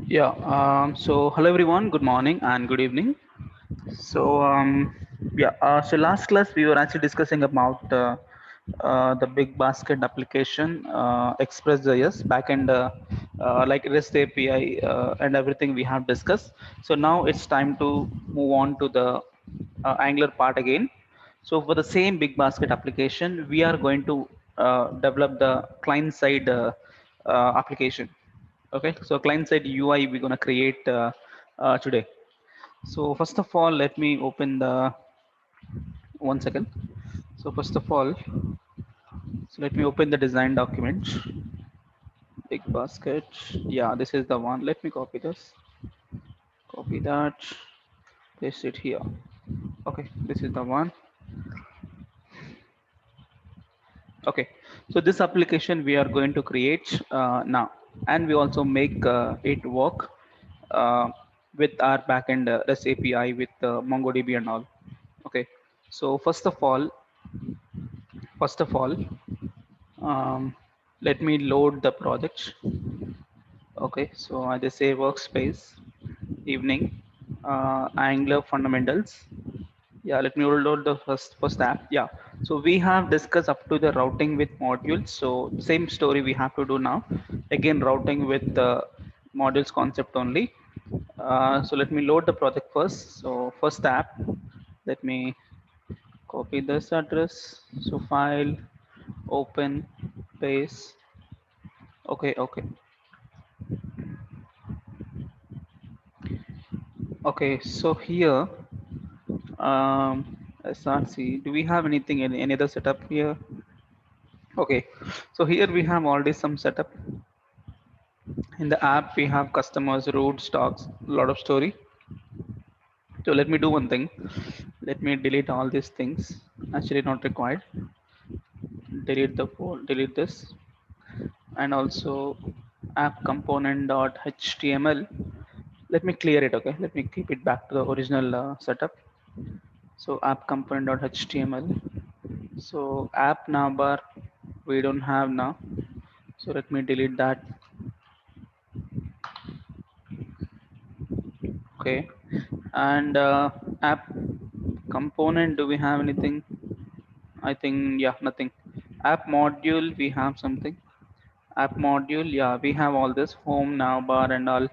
Yeah, so hello everyone, good morning and good evening. So, so last class we were actually discussing about the big basket application, Express.js backend, like REST API and everything we have discussed. So now it's time to move on to the Angular part again. So for the same big basket application, we are going to develop the client side application. Okay, so client side UI we're gonna create today. So first of all, let me open the 1 second. So first of all, so let me open the design document. Big basket. Yeah, this is the one. Let me copy this. Copy that. Paste it here. Okay, this is the one. Okay, so this application we are going to create now, and we also make it work uh, with our backend REST API with MongoDB and all. Okay, so first of all, um, let me load the project. Okay, so I just say workspace, evening, Angular fundamentals. Yeah, let me load the first app. Yeah, so we have discussed up to the routing with modules. So same story we have to do now. Again, routing with the modules concept only. So let me load the project first. So first app, let me copy this address. So file, open, paste. Okay, okay, okay. So here, SRC. Do we have anything any other setup here? Okay, so here we have already some setup. In the app, we have customers, root, stocks, a lot of story. So let me do one thing. Let me delete all these things. Actually, not required. Delete the folder, delete this, and also app component dot html. Let me clear it. Okay, let me keep it back to the original setup. So app component dot html. So app navbar we don't have now. So let me delete that. Okay, and app component, do we have anything? I think, yeah, nothing. App module, we have something. App module, yeah, we have all this home, now bar and all.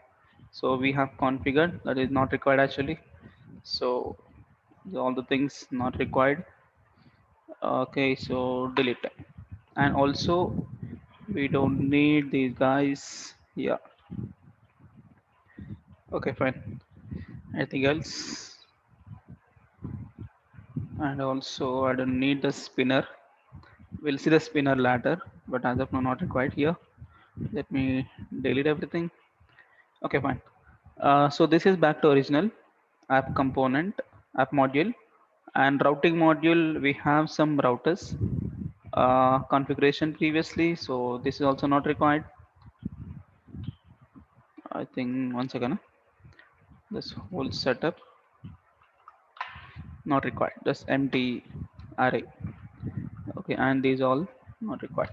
So we have configured, that is not required actually. So all the things not required. Okay, so delete. And also we don't need these guys. Yeah, okay, fine. Anything else? And also I don't need the spinner. We'll see the spinner later, but as of now not required here. Let me delete everything. Okay, fine. So this is back to original app component, app module, and routing module. We have some routers configuration previously, so this is also not required. I think 1 second. This whole setup not required. Just empty array. Okay, and these all not required.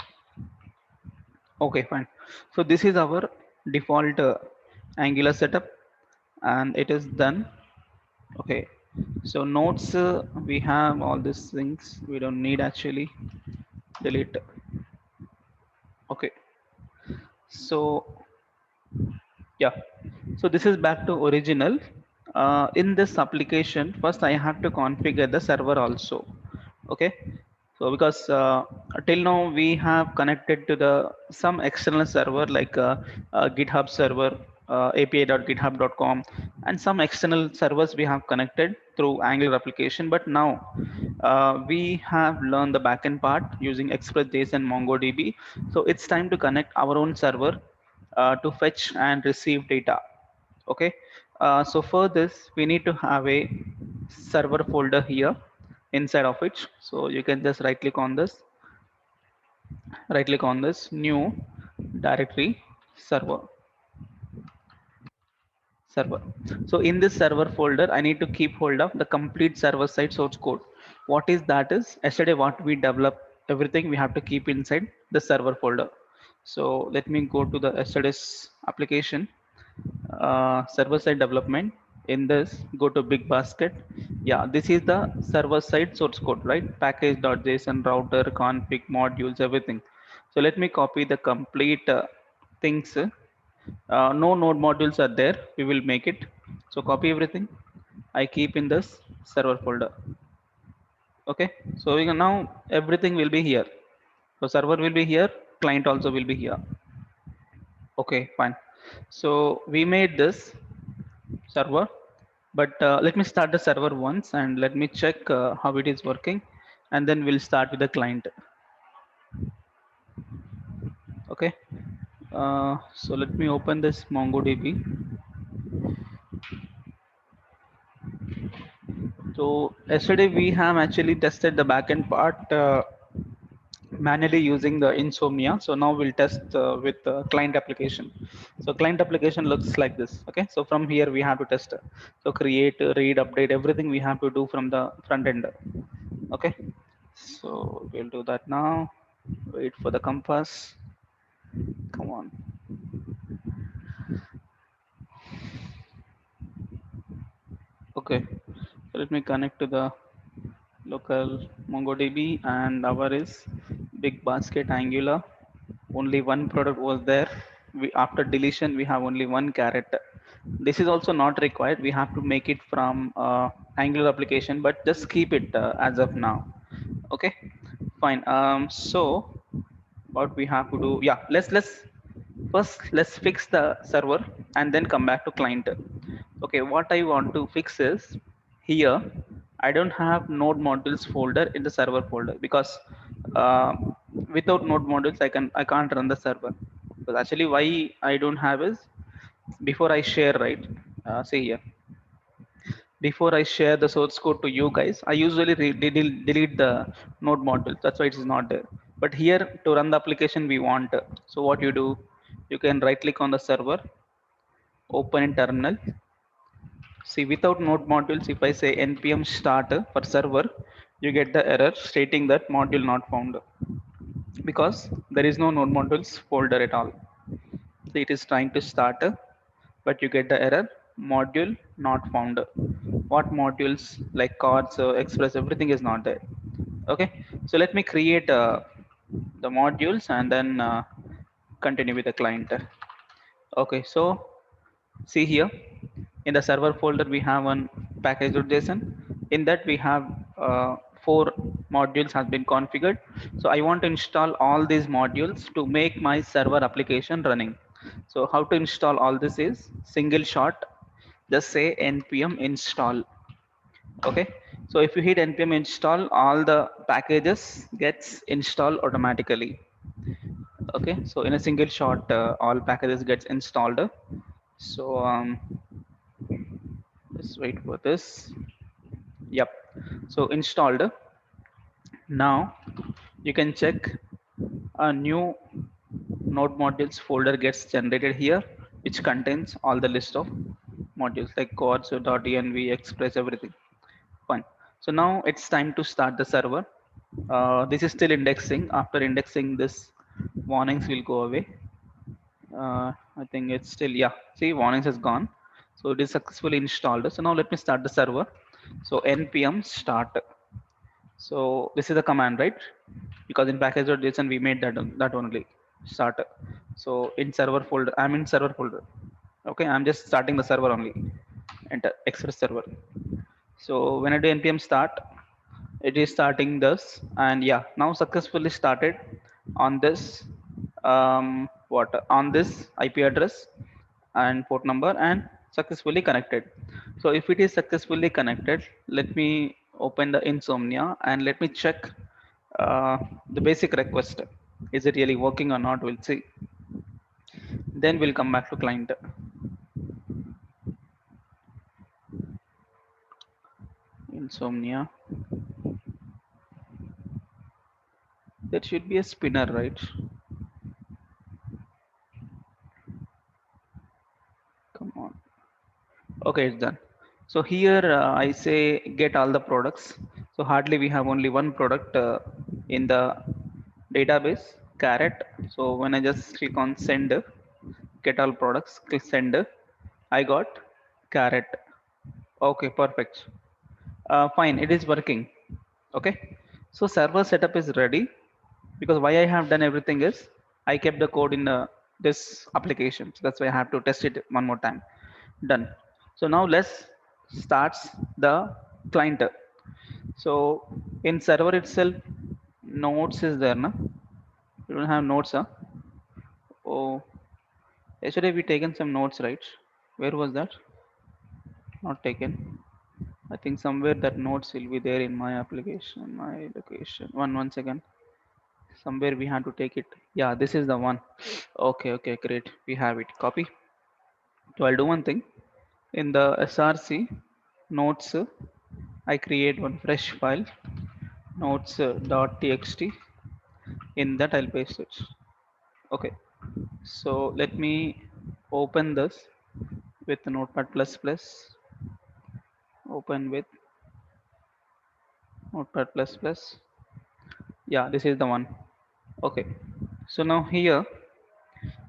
Okay, fine. So this is our default Angular setup, and it is done. Okay, so notes, we have all these things we don't need actually. Delete. Okay, so yeah, so this is back to original. In this application, first I have to configure the server also. Okay, so because till now we have connected to the some external server like GitHub server, api.github.com, and some external servers we have connected through Angular application. But now we have learned the backend part using Express.js and MongoDB. So it's time to connect our own server to fetch and receive data. Okay, so for this we need to have a server folder here inside of it. So you can just right click on this new directory, server. So in this server folder I need to keep hold of the complete server side source code. What is that is yesterday what we developed everything we have to keep inside the server folder. So let me go to the yesterday's application, server side development. In this, go to big basket. Yeah, this is the server side source code, right? Package.json, router, config, modules, everything. So let me copy the complete things. No node modules are there. We will make it. So copy everything. I keep in this server folder. Okay. So we can now everything will be here. So server will be here. Client also will be here. Okay, fine. So we made this server, but let me start the server once and let me check how it is working, and then we'll start with the client. Okay. So let me open this MongoDB. So yesterday we have actually tested the backend part manually using the Insomnia. So now we'll test with the client application. So client application looks like this. Okay. So from here we have to test. So create, read, update, everything we have to do from the front end. Okay. So we'll do that now. Wait for the compass. Come on. Okay. So let me connect to the local MongoDB, and our is big basket Angular. Only one product was there. We, after deletion, we have only one caret. This is also not required. We have to make it from Angular application, but just keep it as of now. Okay, fine. So what we have to do? Yeah, let's first let's fix the server and then come back to client. Okay, what I want to fix is here I don't have node modules folder in the server folder because uh, without node modules I can't run the server. Because actually why I don't have is before I share, right? See here, before I share the source code to you guys, I usually delete the node module. That's why it is not there. But here to run the application we want. So what you do, you can right click on the server, open in terminal. See, without node modules, if I say npm start for server, you get the error stating that module not found because there is no node modules folder at all. So it is trying to start, but you get the error module not found. What modules like cards, express, everything is not there. Okay, so let me create the modules and then continue with the client. Okay, so see here in the server folder we have one package.json. In that we have four modules has been configured. So I want to install all these modules to make my server application running. So how to install all this is single shot, just say npm install. Okay, so if you hit npm install, all the packages gets installed automatically. Okay, so in a single shot all packages gets installed. So let's wait for this. Yep. So installed. Now you can check a new node modules folder gets generated here, which contains all the list of modules like chords, .env, express, everything. Fine. So now it's time to start the server. This is still indexing. After indexing, this warnings will go away. I think it's still, yeah, see warnings has gone. So it is successfully installed. So now let me start the server. So npm start. So this is the command, right? Because in package.json we made that only start. So in server folder, I'm in server folder. Okay, I'm just starting the server only. Enter express server. So when I do npm start, it is starting this, and yeah, now successfully started on this what on this IP address and port number and successfully connected. So if it is successfully connected, let me open the Insomnia and let me check the basic request. Is it really working or not? We'll see. Then we'll come back to client. Insomnia. There should be a spinner, right? Come on. Okay, it's done. So here I say get all the products. So hardly we have only one product in the database caret. So when I just click on send, get all products, click send, I got caret. Okay, perfect. Fine, it is working. Okay, so server setup is ready, because why I have done everything is I kept the code in this application, so that's why I have to test it one more time. Done. So now let's start the client. So in server itself, nodes is there, na? You don't have nodes, huh? Oh, yesterday we taken some nodes, right? Where was that? Not taken. I think somewhere that nodes will be there in my application, my location. One second. Somewhere we have to take it. Yeah, this is the one. Okay, okay, great. We have it. Copy. So I'll do one thing. In the src notes, I create one fresh file, notes.txt. In that I'll paste it. Okay. So let me open this with Notepad++. Open with Notepad++. Yeah, this is the one. Okay. So now here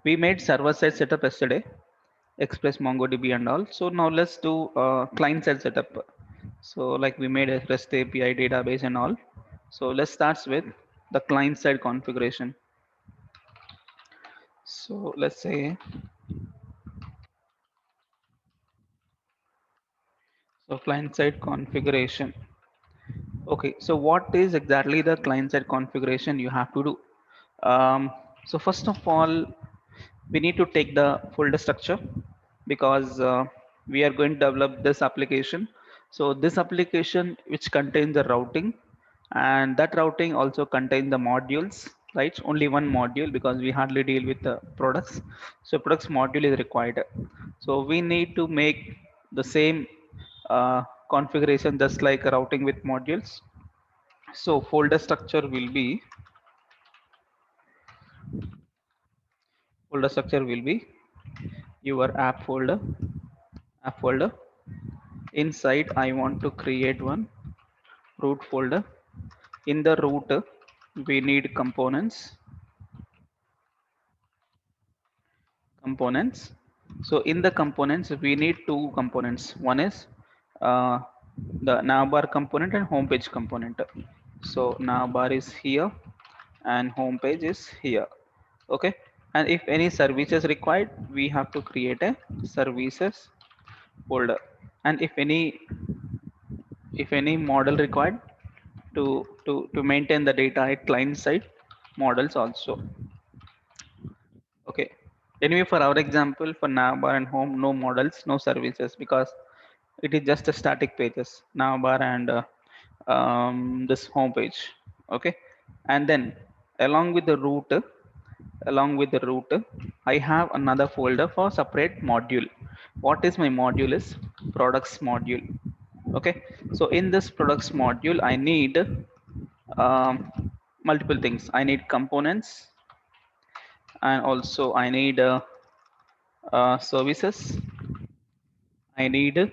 we made server side setup yesterday, Express, MongoDB and all. So now let's do client side setup. So like we made a REST API database and all. So let's start with the client side configuration. So let's say, so client side configuration. Okay, so what is exactly the client side configuration you have to do? So first of all, we need to take the folder structure, because we are going to develop this application. So this application which contains the routing, and that routing also contains the modules, right? Only one module, because we hardly deal with the products. So products module is required. So we need to make the same configuration just like routing with modules. So folder structure will be your app folder. Inside I want to create one root folder. In the root we need components. So in the components we need two components. One is uh, the navbar component and homepage component. So navbar is here and homepage is here. Okay, and if any services required, we have to create a services folder. And if any model required to maintain the data at client side, models also. Okay, anyway, for our example, for navbar and home, no models, no services, because it is just a static pages, navbar and this home page. Okay, and then along with the root, I have another folder for separate module. What is my module is products module. Okay, so in this products module I need um, multiple things. I need components, and also I need services. I need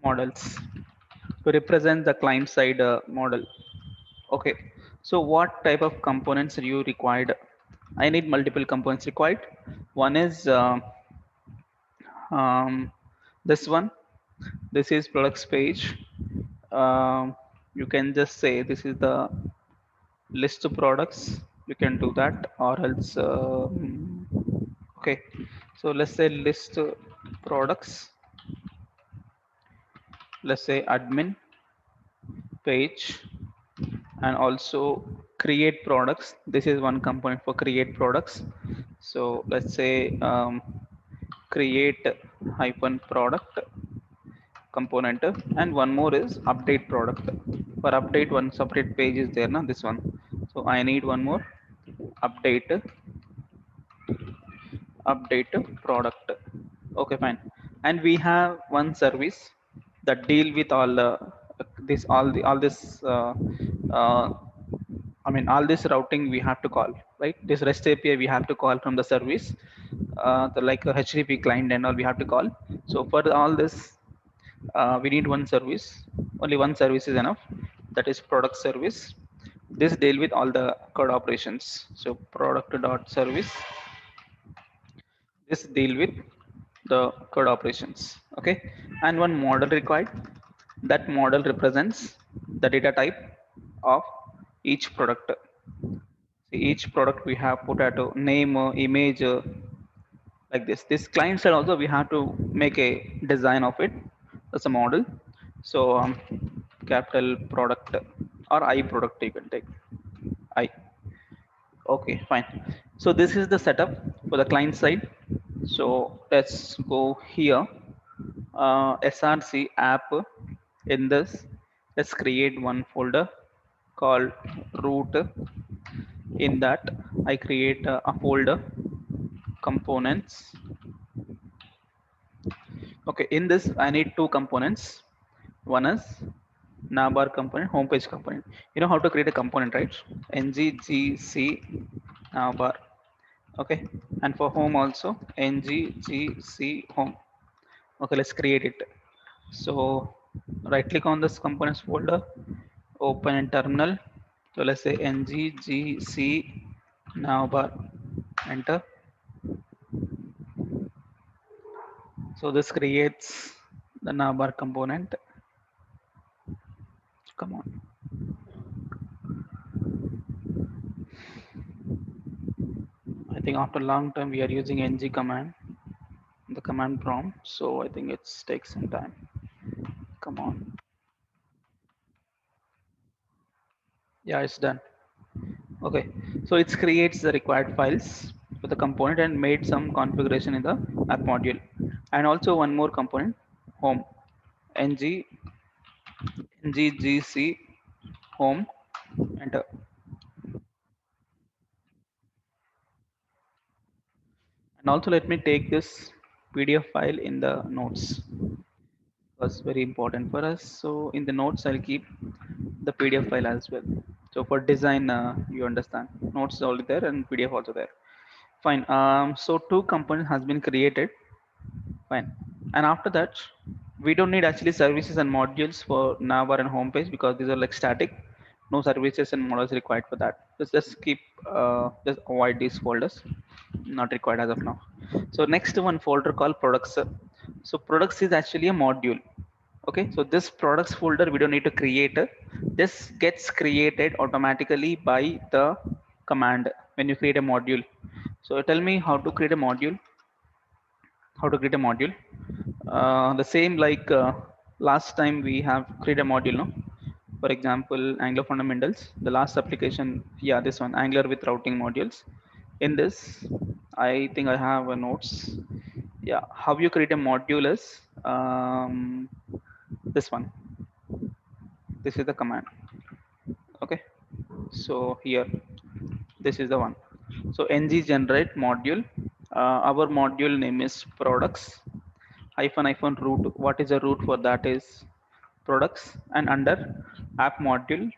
models to represent the client side model. Okay, so what type of components are you required? I need multiple components required. One is um, this one. This is products page. You can just say this is the list of products. You can do that, or else okay, so let's say list products. Let's say admin page, and also create products. This is one component for create products. So let's say create hyphen product component, and one more is update product. For update, one separate page is there now, this one. So I need one more update product. Okay, fine. And we have one service that deal with all this all the all this uh, I mean all this routing we have to call, right? This REST API we have to call from the service, like a HTTP client and all we have to call. So for all this, we need one service. Only one service is enough. That is product service. This deal with all the code operations. So product dot service, this deal with the code operations. Okay, and one model required. That model represents the data type of each product. See, each product we have potato name, image, like this. This client side also we have to make a design of it. That's a model. So capital product or I product you can take I. Okay, fine. So this is the setup for the client side. So let's go here. SRC app. In this, let's create one folder called root. In that, I create a folder components. Okay, in this I need two components. One is navbar component, homepage component. You know how to create a component, right? Nggc navbar. Okay, and for home also nggc home. Okay, let's create it. So right click on this components folder, open in terminal. So let's say nggc navbar, enter. So this creates the navbar component. Come on. I think after a long time we are using ng command, the command prompt. So I think it takes some time. Come on. Yeah, it's done. Okay, so it creates the required files for the component and made some configuration in the app module. And also one more component, home, ng nggc home, enter. And also let me take this PDF file in the notes. Was very important for us. So in the notes, I'll keep the PDF file as well. So for design, you understand, notes already there and PDF also there. Fine. So two components has been created. Fine. And after that, we don't need actually services and modules for navbar and homepage because these are like static. No services and models required for that. Just keep, just avoid these folders. Not required as of now. So next one folder called products. So products is actually a module. Okay, so this products folder we don't need to create. This gets created automatically by the command when you create a module. So tell me how to create a module. How to create a module. The same like last time we have created a module, no? For example, Angular fundamentals, the last application, yeah, this one, Angular with routing modules. In this, I think I have a notes. Yeah, how you create a module is this one. This is the command. Okay, so here, this is the one. So ng generate module. Our module name is products hyphen root. What is the root for that is products, and under app module,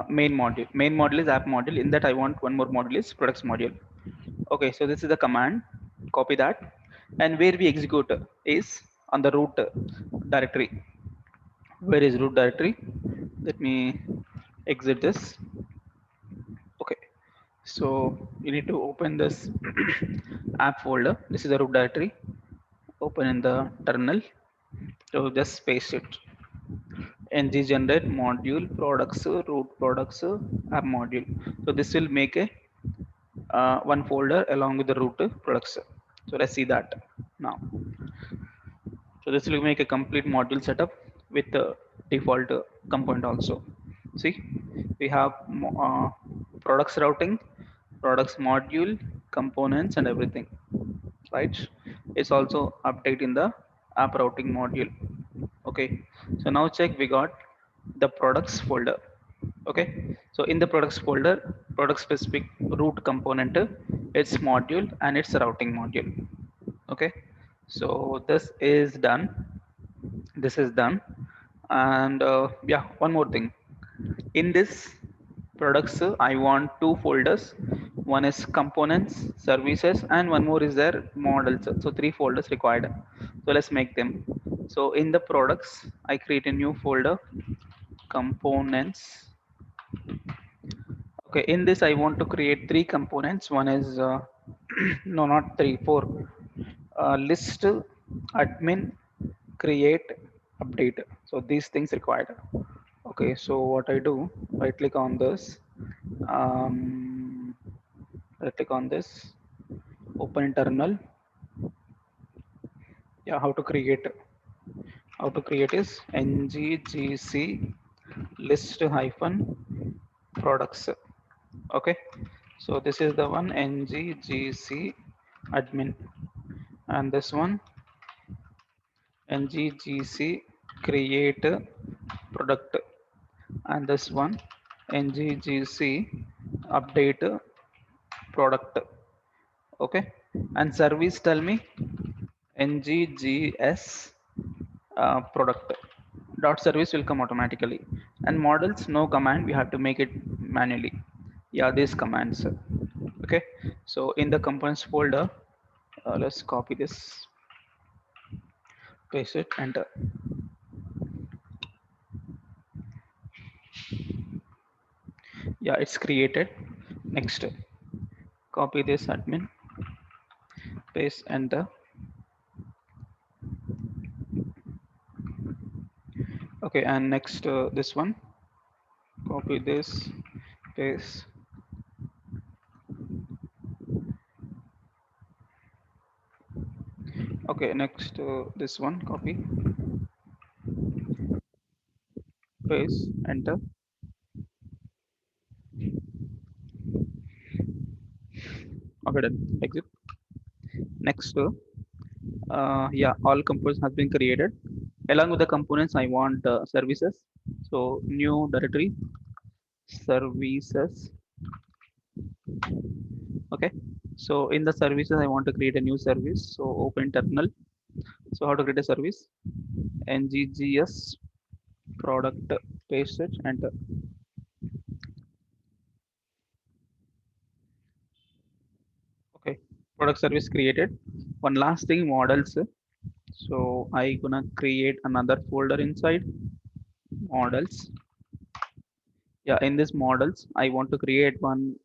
main module. Main module is app module. In that I want one more module is products module. Okay, so this is the command. Copy that, and where we execute is on the root directory. Where is root directory? Let me exit this. Okay, so you need to open this app folder. This is the root directory. Open in the terminal. So just paste it. Ng generate module products root products app module. So this will make a one folder along with the root products. So let's see that now. So this will make a complete module setup with the default component also. See, we have products routing, products module, components, and everything. Right? It's also update in the app routing module. Okay. So now check, we got the products folder. Okay. So in the products folder, product specific root component, its module and its routing module. Okay, so this is done. This is done. And yeah, one more thing. In this products, I want two folders. One is components, services, and one more is their models. So three folders required. So let's make them. So in the products, I create a new folder, components. Okay, in this I want to create three components. One is no, not three, four. List, admin, create, update. So these things required. Okay, so what I do, right click on this, um, right click on this, open terminal. Yeah, how to create is nggc list hyphen products. Okay, so this is the one nggc admin, and this one nggc create product, and this one nggc update product. Okay, and service, tell me nggs product dot service will come automatically, and models no command, we have to make it manually. Yeah, these commands. Okay, so in the components folder, let's copy this, paste it, enter. Yeah, it's created. Next, copy this admin, paste, enter. Okay, and next, this one, copy this, paste. Okay, next, this one, copy, paste, enter. Okay, done. Exit. Next, yeah, all components has been created. Along with the components, I want services. So new directory, services. Okay, so in the services, I want to create a new service. So open terminal. So how to create a service? Nggs product, paste it, enter. Okay, product service created. One last thing, models. So I gonna create another folder inside models. Yeah, in this models I want to create one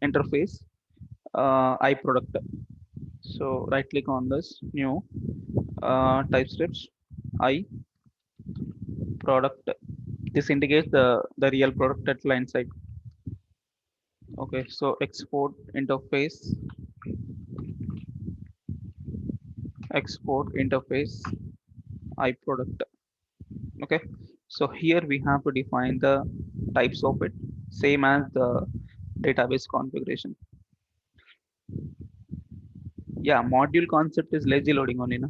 interface, I product. So right click on this, new, typescript, I product. This indicates the real product at line side. Okay, so export interface, export interface, I product. Okay, so here we have to define the types of it, same as the database configuration. Yeah, module concept is lazy loading only, na?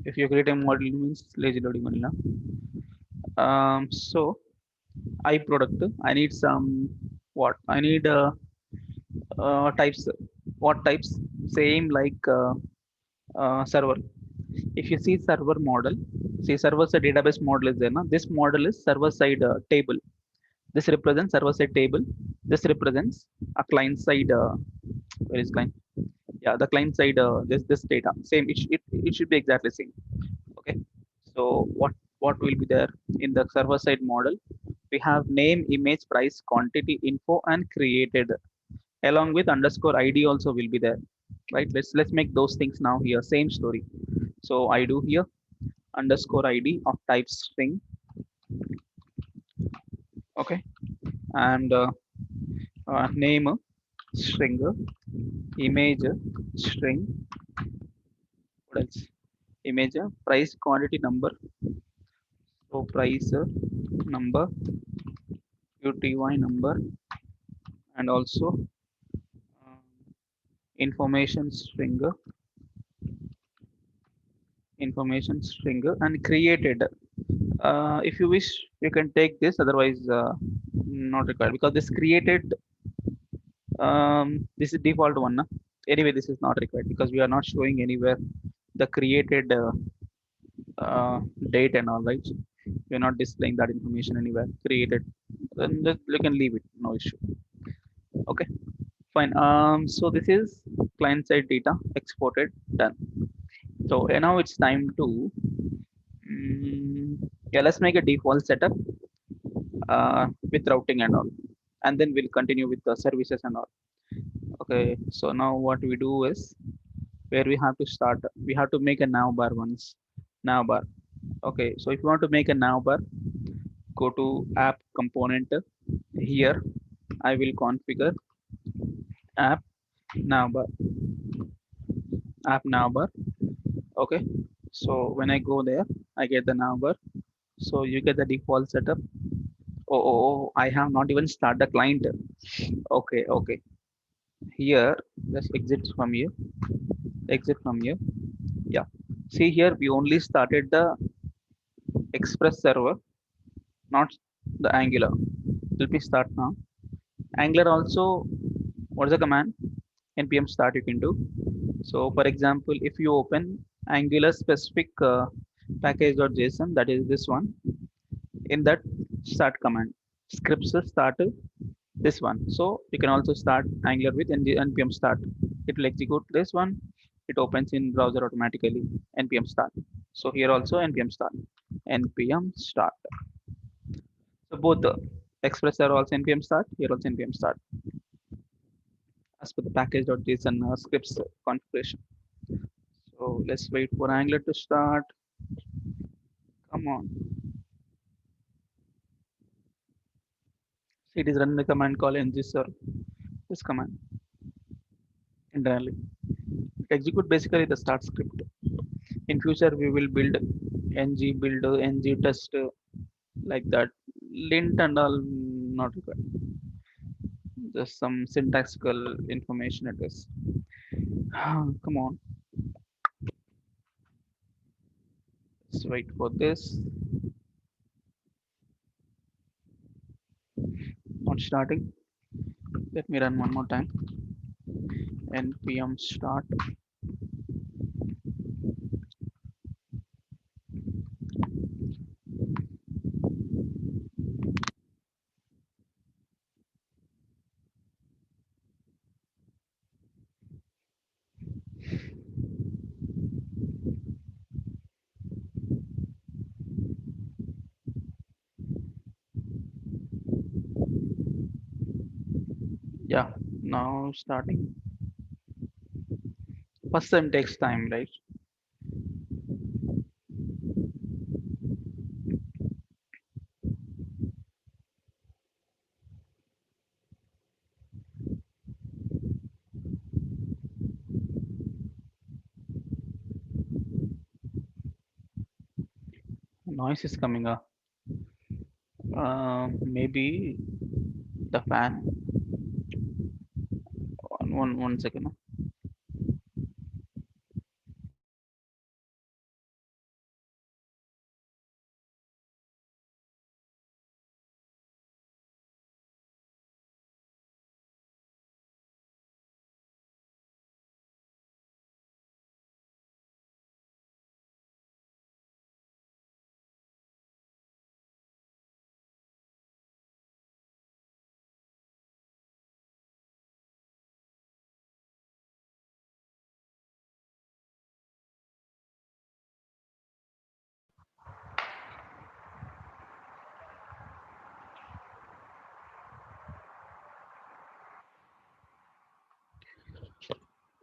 If you create a module, means lazy loading only, na? So I product, I need some, what I need, types. What types? Same like server. If you see server model, see server side database model is there, na? This model is server side table. This represents server side table. This represents a client side, where is client? Yeah, the client side, this data same, it should be exactly same. Okay, so what will be there in the server side model? We have name, image, price, quantity, info, and created, along with underscore id also will be there, right? Let's make those things now here, same story. So I do here underscore id of type string. Okay, and name string, image string, what else? Image, price, quantity, number. So price, number, qty number, and also um, information string, and created. If you wish, you can take this. Otherwise, not required, because this created. This is default one. Na? Anyway, this is not required because we are not showing anywhere the created date and all, right? We are not displaying that information anywhere. Created. Then you can leave it. No issue. Okay, fine. So this is client side data exported, done. So now it's time to, yeah, let's make a default setup with routing and all. and then we'll continue with the services and all. Okay, so now what we do is, where we have to start, we have to make a navbar once. Navbar. Okay, so if you want to make a navbar, go to app component. Here I will configure app navbar. App navbar. Okay, so when I go there, I get the navbar. So you get the default setup. Oh, I have not even started the client. Okay, okay. Here, let's exit from here. Exit from here. Yeah. See here, we only started the Express server, not the Angular. Let me start now. Angular also, what's the command? npm start you can do. So for example, if you open Angular specific package.json, that is this one, in that start command, scripts will start this one. So you can also start Angular with npm start. It will execute this one. It opens in browser automatically. npm start. So here also npm start. npm start. So both the Express are also npm start. Here also npm start as per the package.json scripts configuration. So let's wait for Angular to start. Come on. It is run the command called ngserve. This command internally. Execute basically the start script. In future, we will build ng build, ng test, like that. Lint and all not required. Just some syntactical information it is. Come on. Let's wait for this. Not starting. Let me run one more time. npm start. Yeah, now starting. First time takes time, right? Noise is coming up. Maybe the fan. One second.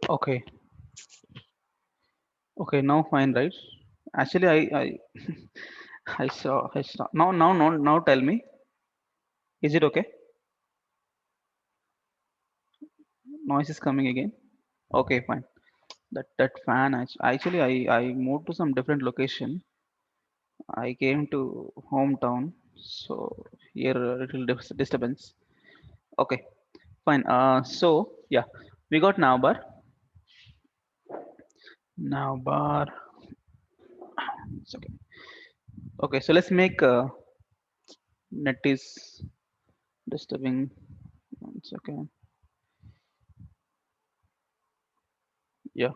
Okay. Okay, now fine, right? Actually, I I saw. Now tell me, is it okay? Noise is coming again. Okay, fine. That fan actually I moved to some different location. I came to hometown, so here a little disturbance. Okay, fine. So yeah, we got navbar. Navbar. It's okay. Okay, so let's make net is disturbing. One second. Yeah.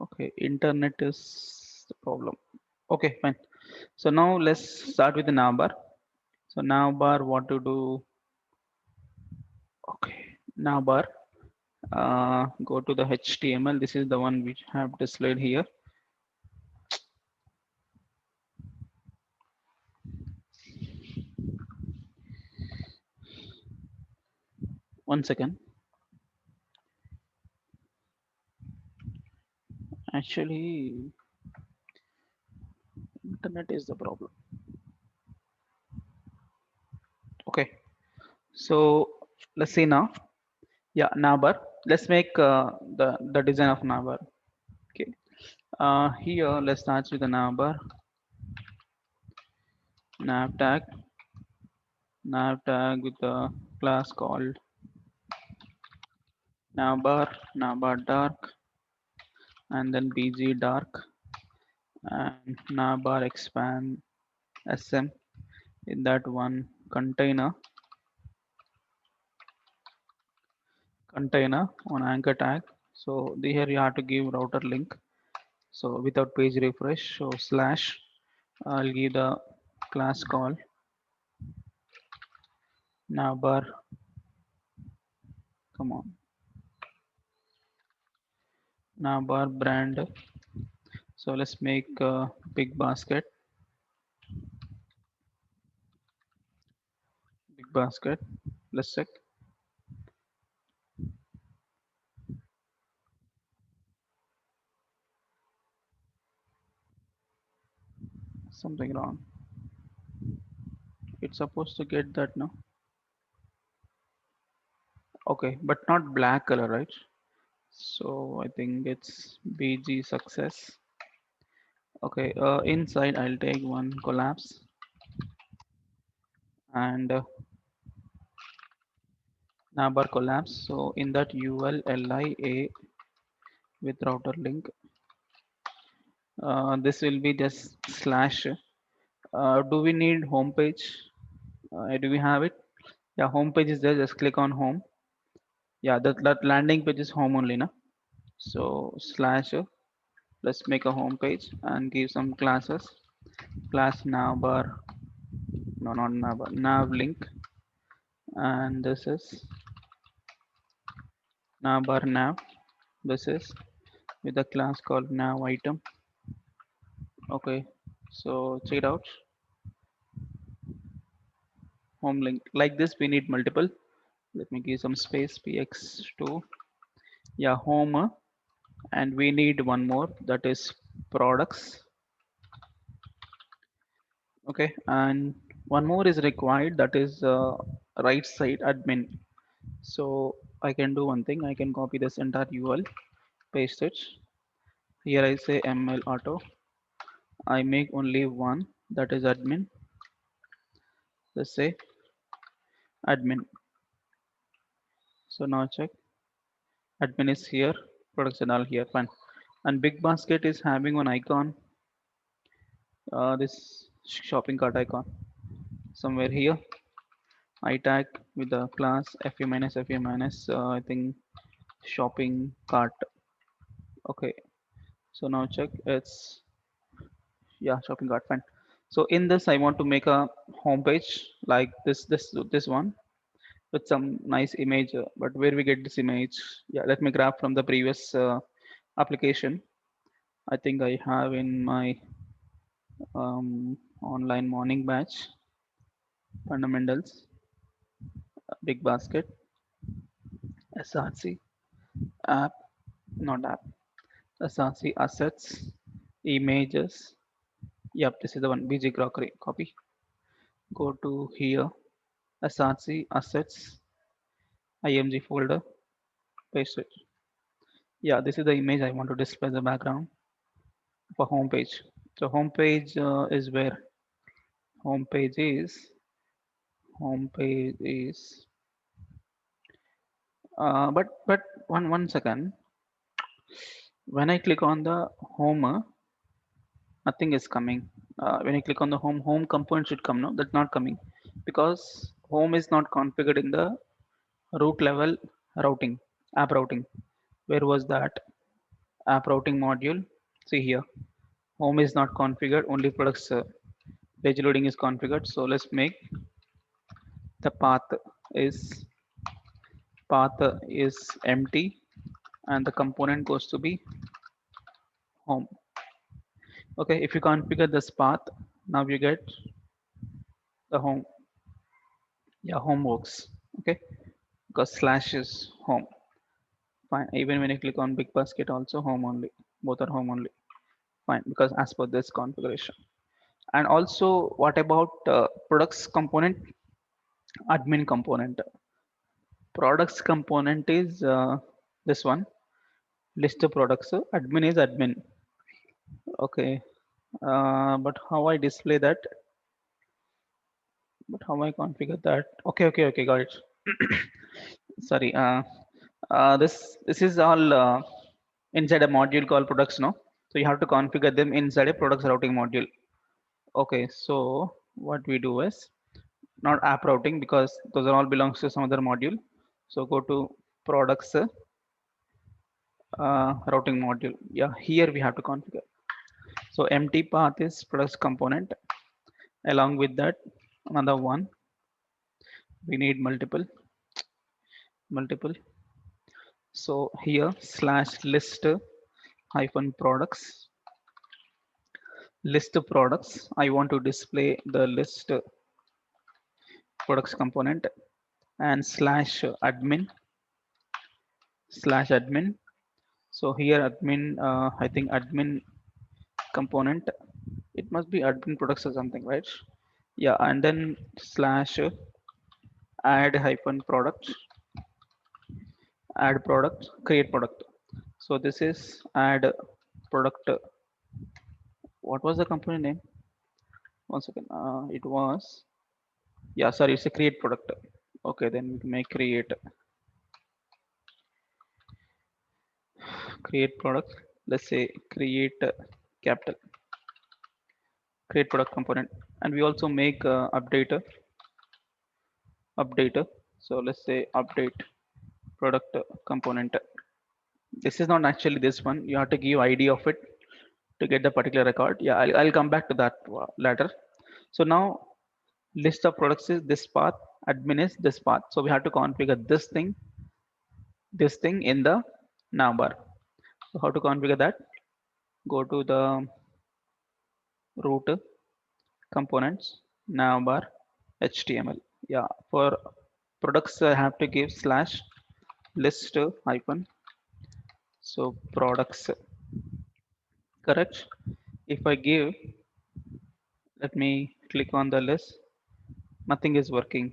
Okay, internet is the problem. Okay, fine. So now let's start with the navbar. So navbar, what to do? Okay, navbar. Go to the HTML. This is the one which have displayed here. One second. Actually, internet is the problem. Okay, so let's see now. Yeah, navbar. Let's make the design of navbar. Okay, here let's start with the navbar. Nav tag with a class called navbar dark, and then bg dark, and navbar expand sm in that one container on anchor tag. So here you have to give router link. So without page refresh, so slash, I'll give the class call navbar. Come on, navbar brand. So let's make a big basket. Big basket. Let's check something wrong. It's supposed to get that now. Okay, but not black color, right? So I think it's BG success. Okay, inside I'll take one collapse and navbar collapse. So in that UL LIA with router link, this will be just slash. Do we need home page? Do we have it? Yeah, home page is there. Just click on home. Yeah, that landing page is home only, na? So slash. Let's make a home page and give some classes. Class navbar. No, not navbar. Nav link. And this is navbar nav. This is with a class called nav item. Okay. So check it out. Home link. Like this, we need multiple. Let me give some space. px2. Yeah, home. And we need one more, that is products. Okay, and one more is required, that is right side admin. So I can do one thing. I can copy this entire UL, paste it here. I say ml auto. I make only one, that is admin. Let's say admin. So now check, admin is here, products and all here, fine. And big basket is having one icon, this shopping cart icon somewhere here. I tag with the class fe minus fe minus, I think shopping cart. Okay, so now check, it's, yeah, shopping cart, fine. So in this I want to make a home page like this one with some nice image, but where we get this image? Yeah, let me grab from the previous application. I think I have in my online morning batch fundamentals, big basket, src app, not app, src assets, images. Yep, this is the one, bg crockery. Copy, go to here, src assets, img folder, paste it. Yeah, this is the image I want to display the background for home page. So home page is where home page is home page is but one second. When I click on the home, nothing is coming. When I click on the home component should come. No, that's not coming because home is not configured in the root level routing, app routing. Where was that app routing module? See here, home is not configured, only products page loading is configured. So let's make the path is empty, and the component goes to be home. Okay, if you configure this path, now you get the home. Yeah, home works. Okay, because slash is home. Fine. Even when you click on big basket, also home only. Both are home only. Fine, because as per this configuration. And also, what about products component, admin component? Products component is this one. List of products. Admin is admin. Okay. But how I display that? But how I configure that? Okay, okay, okay, got it. Sorry. This is all inside a module called products, no? So you have to configure them inside a products routing module. Okay, so what we do is not app routing because those are all belongs to some other module. So go to products routing module. Yeah, here we have to configure. So empty path is products component. Along with that, another one, we need multiple. So here slash list hyphen products, list products. I want to display the list products component and slash admin. So here admin, I think admin component, it must be admin products or something, right? Yeah, and then slash add hyphen product, create product. So this is add product. What was the company name? One second. It was, yeah, sorry, it's a create product. Okay, then we may create product. Let's say create capital, create product component, and we also make updater. So let's say update product component. This is not actually this one. You have to give ID of it to get the particular record. Yeah, I'll come back to that later. So now list of products is this path, admin is this path. So we have to configure this thing in the navbar. So how to configure that? Go to the root components, navbar, HTML. Yeah, for products I have to give slash list hyphen. So products, correct. If I give, let me click on the list, nothing is working.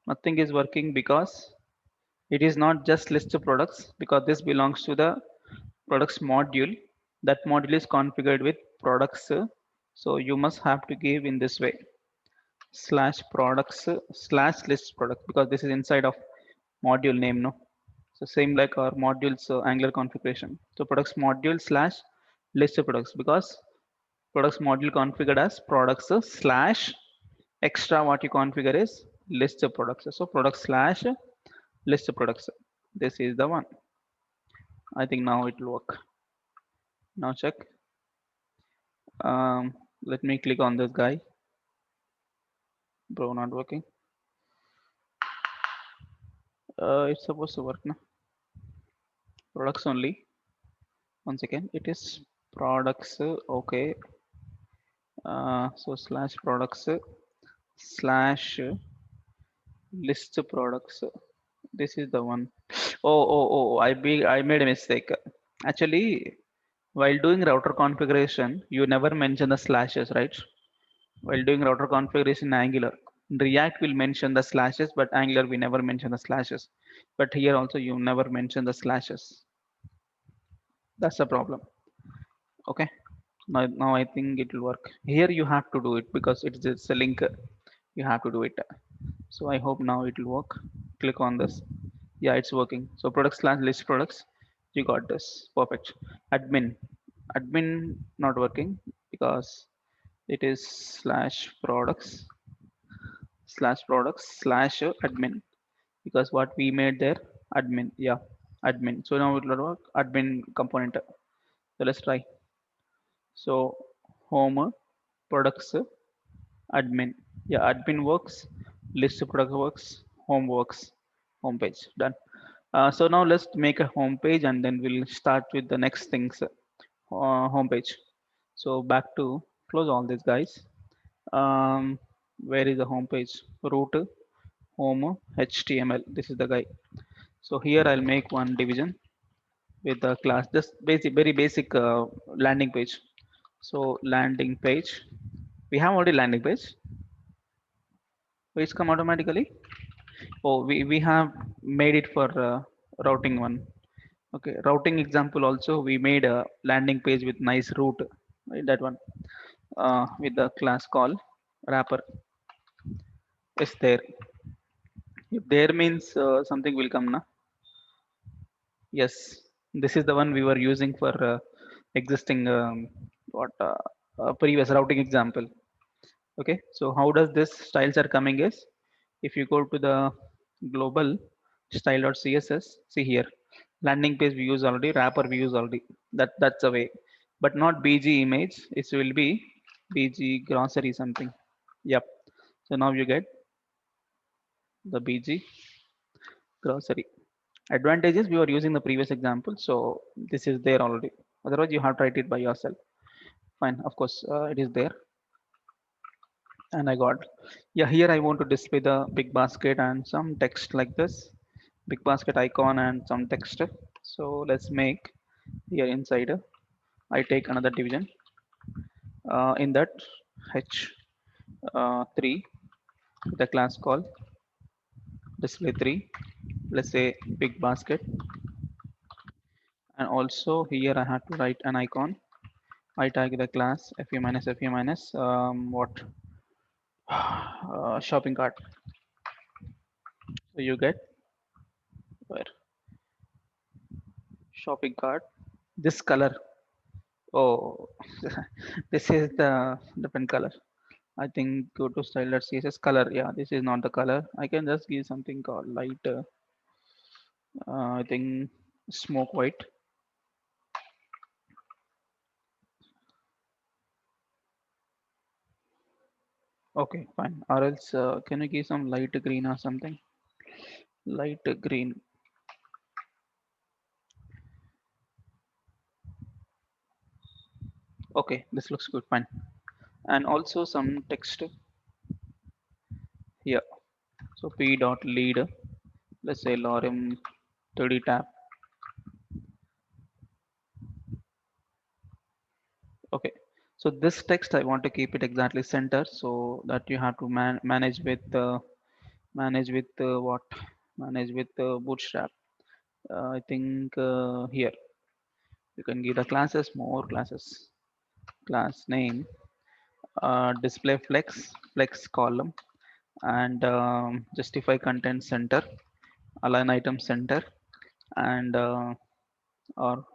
Nothing is working because it is not just list of products, because this belongs to the products module. That module is configured with products. So you must have to give in this way slash products slash list product, because this is inside of module name, no? So same like our modules Angular configuration. So products module slash list of products, because products module configured as products slash extra what you configure is list of products. So products slash list of products. This is the one. I think now it will work. Now check. Let me click on this guy. Bro, not working. It's supposed to work now. Products only. Once again, it is products. Okay. So slash products slash list products. This is the one. Oh, I made a mistake. Actually, while doing router configuration, you never mention the slashes, right? While doing router configuration in Angular, React will mention the slashes, but Angular we never mention the slashes. But here also you never mention the slashes. That's the problem. Okay. Now I think it will work. Here you have to do it because it's just a link. You have to do it. So I hope now it will work. Click on this. Yeah, it's working. So products slash list products. You got this. Perfect. Admin. Admin not working because it is slash admin, because what we made there admin. Yeah, admin. So now it will work. Admin component. So let's try. So home products admin. Yeah, admin works, list product works, home works, home page done. So now let's make a home page and then we'll start with the next things. Home page. So back to close all these guys. um, where is the home page? Root home HTML. This is the guy. So here I'll make one division with the class, just basic, very basic landing page. So landing page, we have already landing page. It's come automatically. Oh, we have made it for routing one. Okay, routing example also we made a landing page with nice route, right? That one with the class call wrapper is there. If there means something will come na. Yes, this is the one we were using for existing what previous routing example. Okay, so how does this styles are coming is, if you go to the global style.css, see here, landing page we use already, wrapper we use already. That's the way, but not bg image. It will be bg grocery something. Yep. So now you get the bg grocery. Advantage is we were using the previous example, so this is there already. Otherwise, you have to write it by yourself. Fine, of course, it is there, and I got. Yeah, here I want to display the big basket and some text like this, big basket icon and some text. So let's make here inside. I take another division. In that h 3 the class call display 3. Let's say big basket, and also here I have to write an icon. I tag the class fu minus what shopping cart. So you get where shopping cart. This color. Oh, this is the pen color. I think go to style.css color. Yeah, this is not the color. I can just give something called light. I think smoke white. Okay, fine. Or else, can you give some light green or something? Light green. Okay, this looks good. Fine. And also some text here. So p dot lead. Let's say lorem 30 tab. Okay. So this text I want to keep it exactly center, so that you have to manage with what manage with Bootstrap. I think here you can give the classes, more classes, class name, display flex column, and justify content center, align item center, and or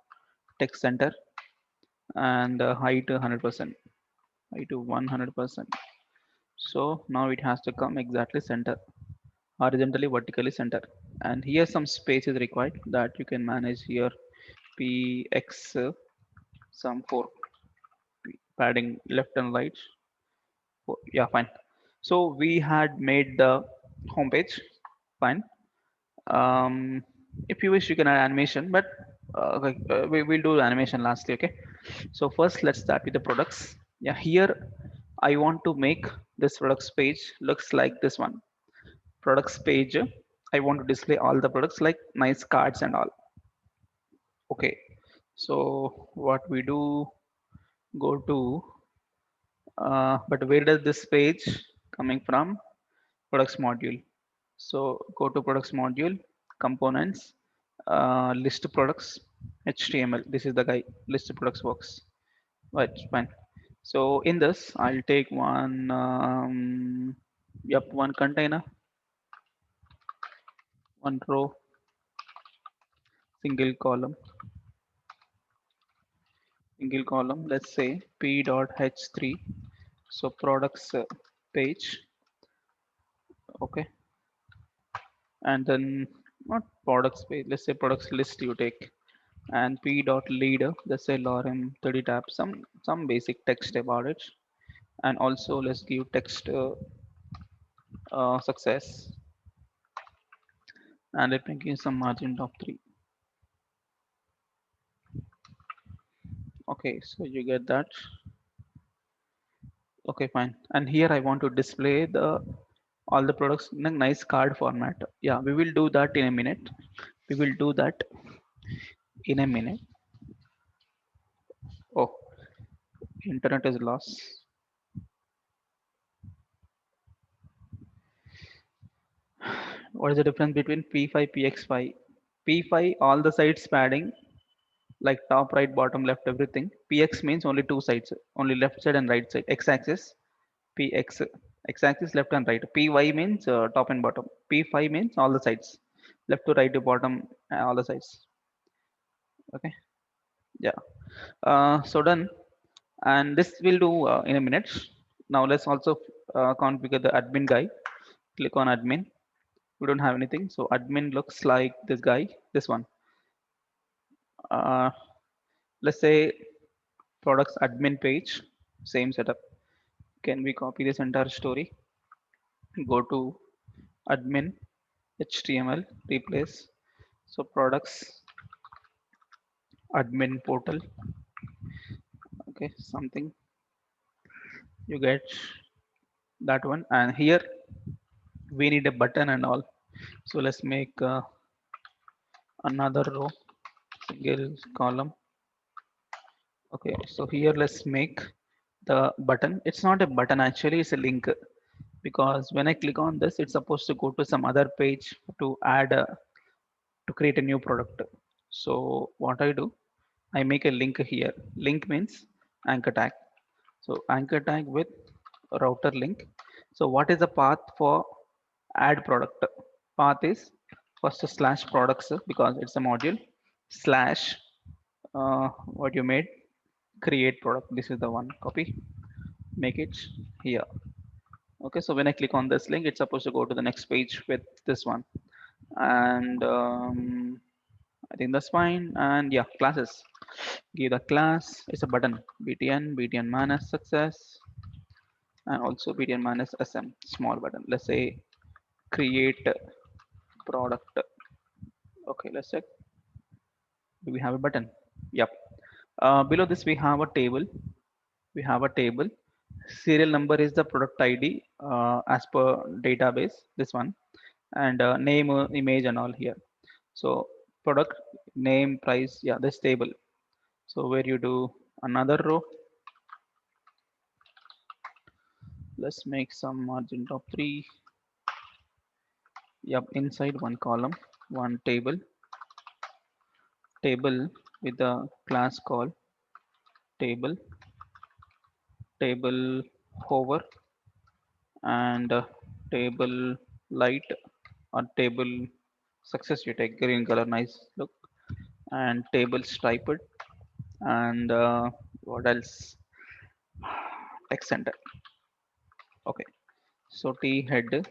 text center, and height 100%, height to 100%. So now it has to come exactly center, horizontally, vertically center. And here some space is required that you can manage here. Px some 4 padding left and right. Yeah, fine. So we had made the home page. Fine. um if you wish you can add animation, but we will do animation lastly. Okay, so first let's start with the products. Yeah, here I want to make this products page looks like this one. Products page, I want to display all the products like nice cards and all. Okay, so what we do, go to but where does this page coming from? Products module. So go to products module, components, list products, HTML. This is the guy, list products works. Right, fine. So in this, I'll take one, yep, one container, one row, single column, single column. Let's say p.h3. So products page, okay, and then not products page. Let's say products list you take, and p dot leader, let's say lorem 30 tab, some basic text about it. And also let's give text success, and let me give some margin of 3. Okay, so you get that. Okay, fine. And here I want to display the all the products in a nice card format. Yeah, we will do that in a minute. We will do that in a minute. Oh, internet is lost. What is the difference between P5, PX5? P5, all the sides padding, like top, right, bottom, left, everything. PX means only two sides, only left side and right side. X-axis, PX, X-axis left and right. PY means top and bottom. P5 means all the sides, left to right to bottom, all the sides. Okay, yeah. So done, and this will do in a minute. Now let's also configure the admin guy. Click on admin. We don't have anything, so admin looks like this guy, this one. Uh, let's say products admin page, same setup. Can we copy this entire story? Go to admin HTML, replace. So products admin portal. Okay, something you get that one, and here we need a button and all. So let's make another row, single column. Okay, so here let's make the button. It's not a button actually, it's a link, because when I click on this, it's supposed to go to some other page to add to create a new product. So what I do, I make a link here. Link means anchor tag. So anchor tag with router link. So what is the path for add product? Path is first a slash products, because it's a module, slash what you made, create product. This is the one. Copy, make it here. Okay, so when I click on this link, it's supposed to go to the next page with this one. And I think that's fine. And yeah, classes. Give the class, it's a button, btn minus success, and also btn minus sm, small button. Let's say create product. Okay, let's check. Do we have a button? Yep. Below this, we have a table. We have a table. Serial number is the product ID as per database, this one. And name, image, and all here. So product name, price, yeah, this table. So where you do another row, let's make some margin top 3. Yep, inside one column, one table with the class called table, table hover, and table light, or table success. You take green color, nice look, and table striped, and what else? Text center. Okay, so T head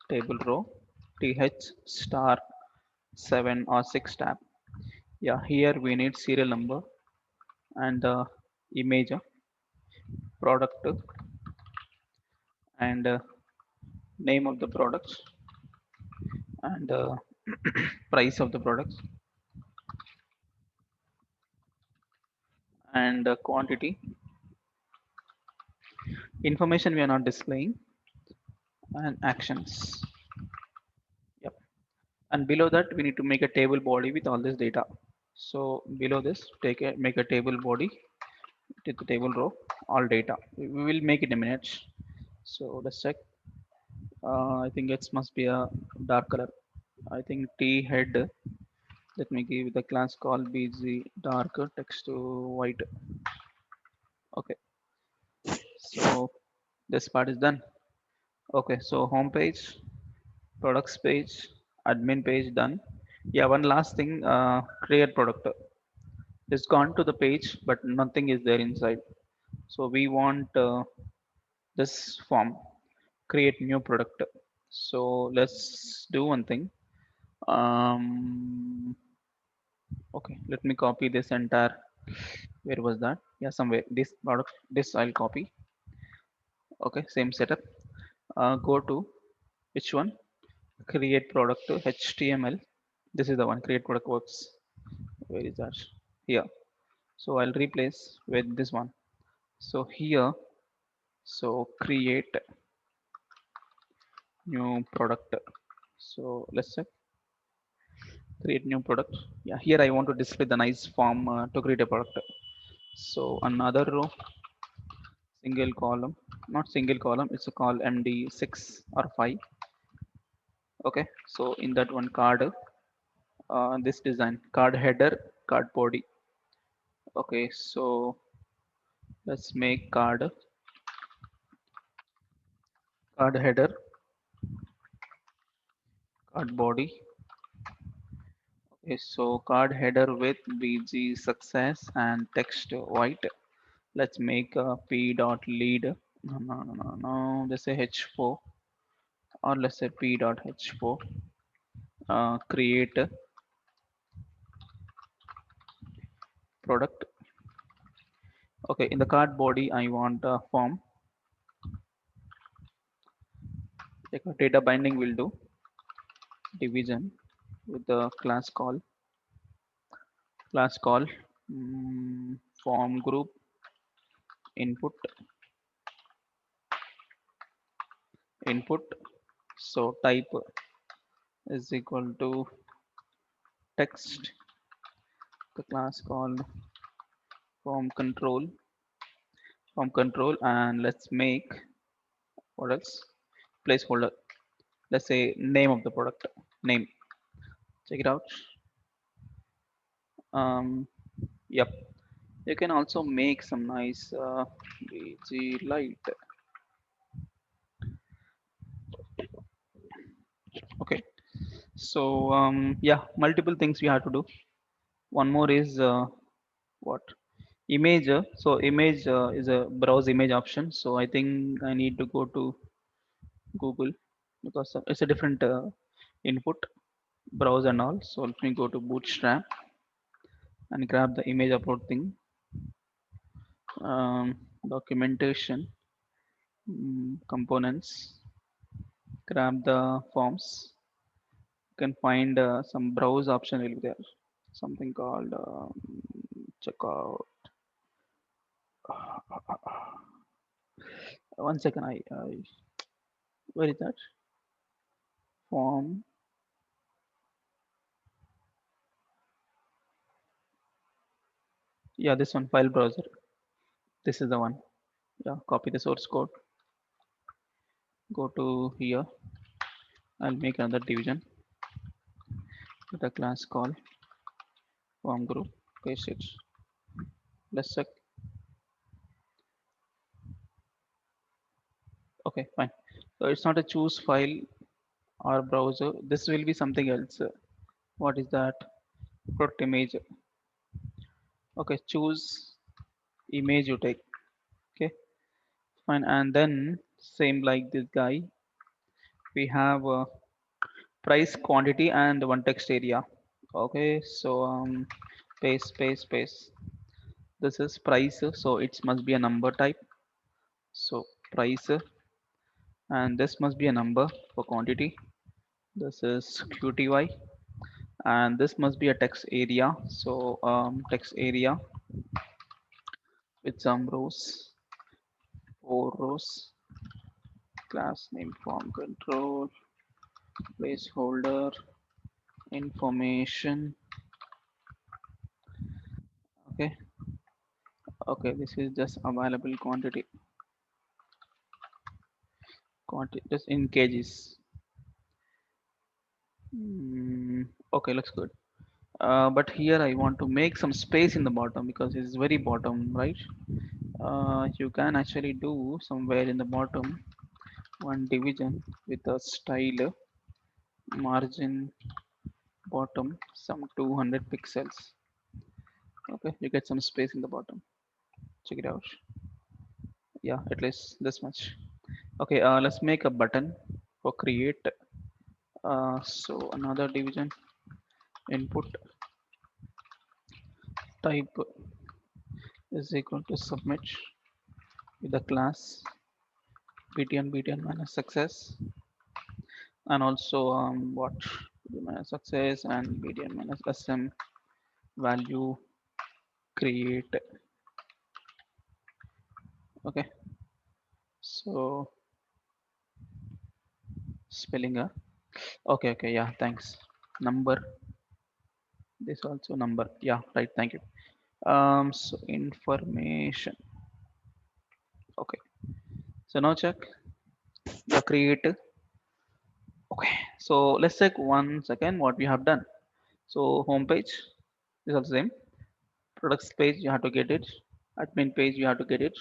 table row, th star 7 or 6 tab. Yeah, here we need serial number and the image, product, and name of the products, and price of the products, and quantity. Information we are not displaying, and actions. Yep. And below that, we need to make a table body with all this data. So below this, make a table body to the table row, all data. We will make it in minutes. So let's check. I think it must be a dark color. I think T head. Let me give the class called bg dark text to white. Okay. So this part is done. Okay. So home page, products page, admin page done. Yeah. One last thing. Create product. It's gone to the page, but nothing is there inside. So we want this form, create new product. So let's do one thing. Um, okay, let me copy this entire. Where was that? Yeah, somewhere. This product, this I'll copy. Okay, same setup. Go to which one? Create product to HTML. This is the one. Create product works. Where is that? Here. So I'll replace with this one. So here, so create new product. So let's say create new product. Yeah, here I want to display the nice form to create a product. So another row, single column, not single column, it's a call MD6 or 5. Okay, so in that one card, this design, card header, card body. Okay, so let's make card header, card body. Okay, so card header with BG success and text white. Let's make a p dot lead. No. Let's say h4, or let's say p dot h4. Create a product. Okay, in the card body, I want a form. Like a data binding will do. Division with the class call, form group input. So type is equal to text, the class called form control, and let's make what else, placeholder. Let's say name of the product, name. Check it out. Yep, you can also make some nice BG light. Okay, so yeah, multiple things we have to do. One more is what, image. So image is a browse image option, so I think I need to go to Google, because it's a different input, browse and all. So let me go to Bootstrap and grab the image upload thing. Documentation, components, grab the forms. You can find some browse option will be there, something called checkout. One second, I where is that form? Yeah, this one, file browser. This is the one. Yeah, copy the source code, go to here. I'll make another division with a class called form group, paste it. Let's check. Okay, fine. So it's not a choose file or browser. This will be something else. What is that? Product image. Okay, choose image you take. Okay, fine. And then same like this guy, we have price, quantity, and one text area. Okay, so paste. This is price, so it must be a number type. So price, and this must be a number for quantity. This is QTY, and this must be a text area. So text area with some rows, 4 rows, class name, form control, placeholder, information. Okay, okay, this is just available quantity just in kgs. Okay, looks good. But here I want to make some space in the bottom because it's very bottom, right? You can actually do somewhere in the bottom one division with a style margin bottom some 200 pixels. Okay, you get some space in the bottom. Check it out. Yeah, at least this much. Okay, let's make a button for create. So another division, input type is equal to submit with the class btn minus success, and also what, minus success and btn minus sm value create. Okay, so spelling error. Okay, okay, yeah, thanks. Number, this also number. Yeah, right, thank you. So information. Okay, so now check. Yeah, create. Okay, so let's check one second what we have done. So home page is also same. Products page you have to get it. Admin page you have to get it.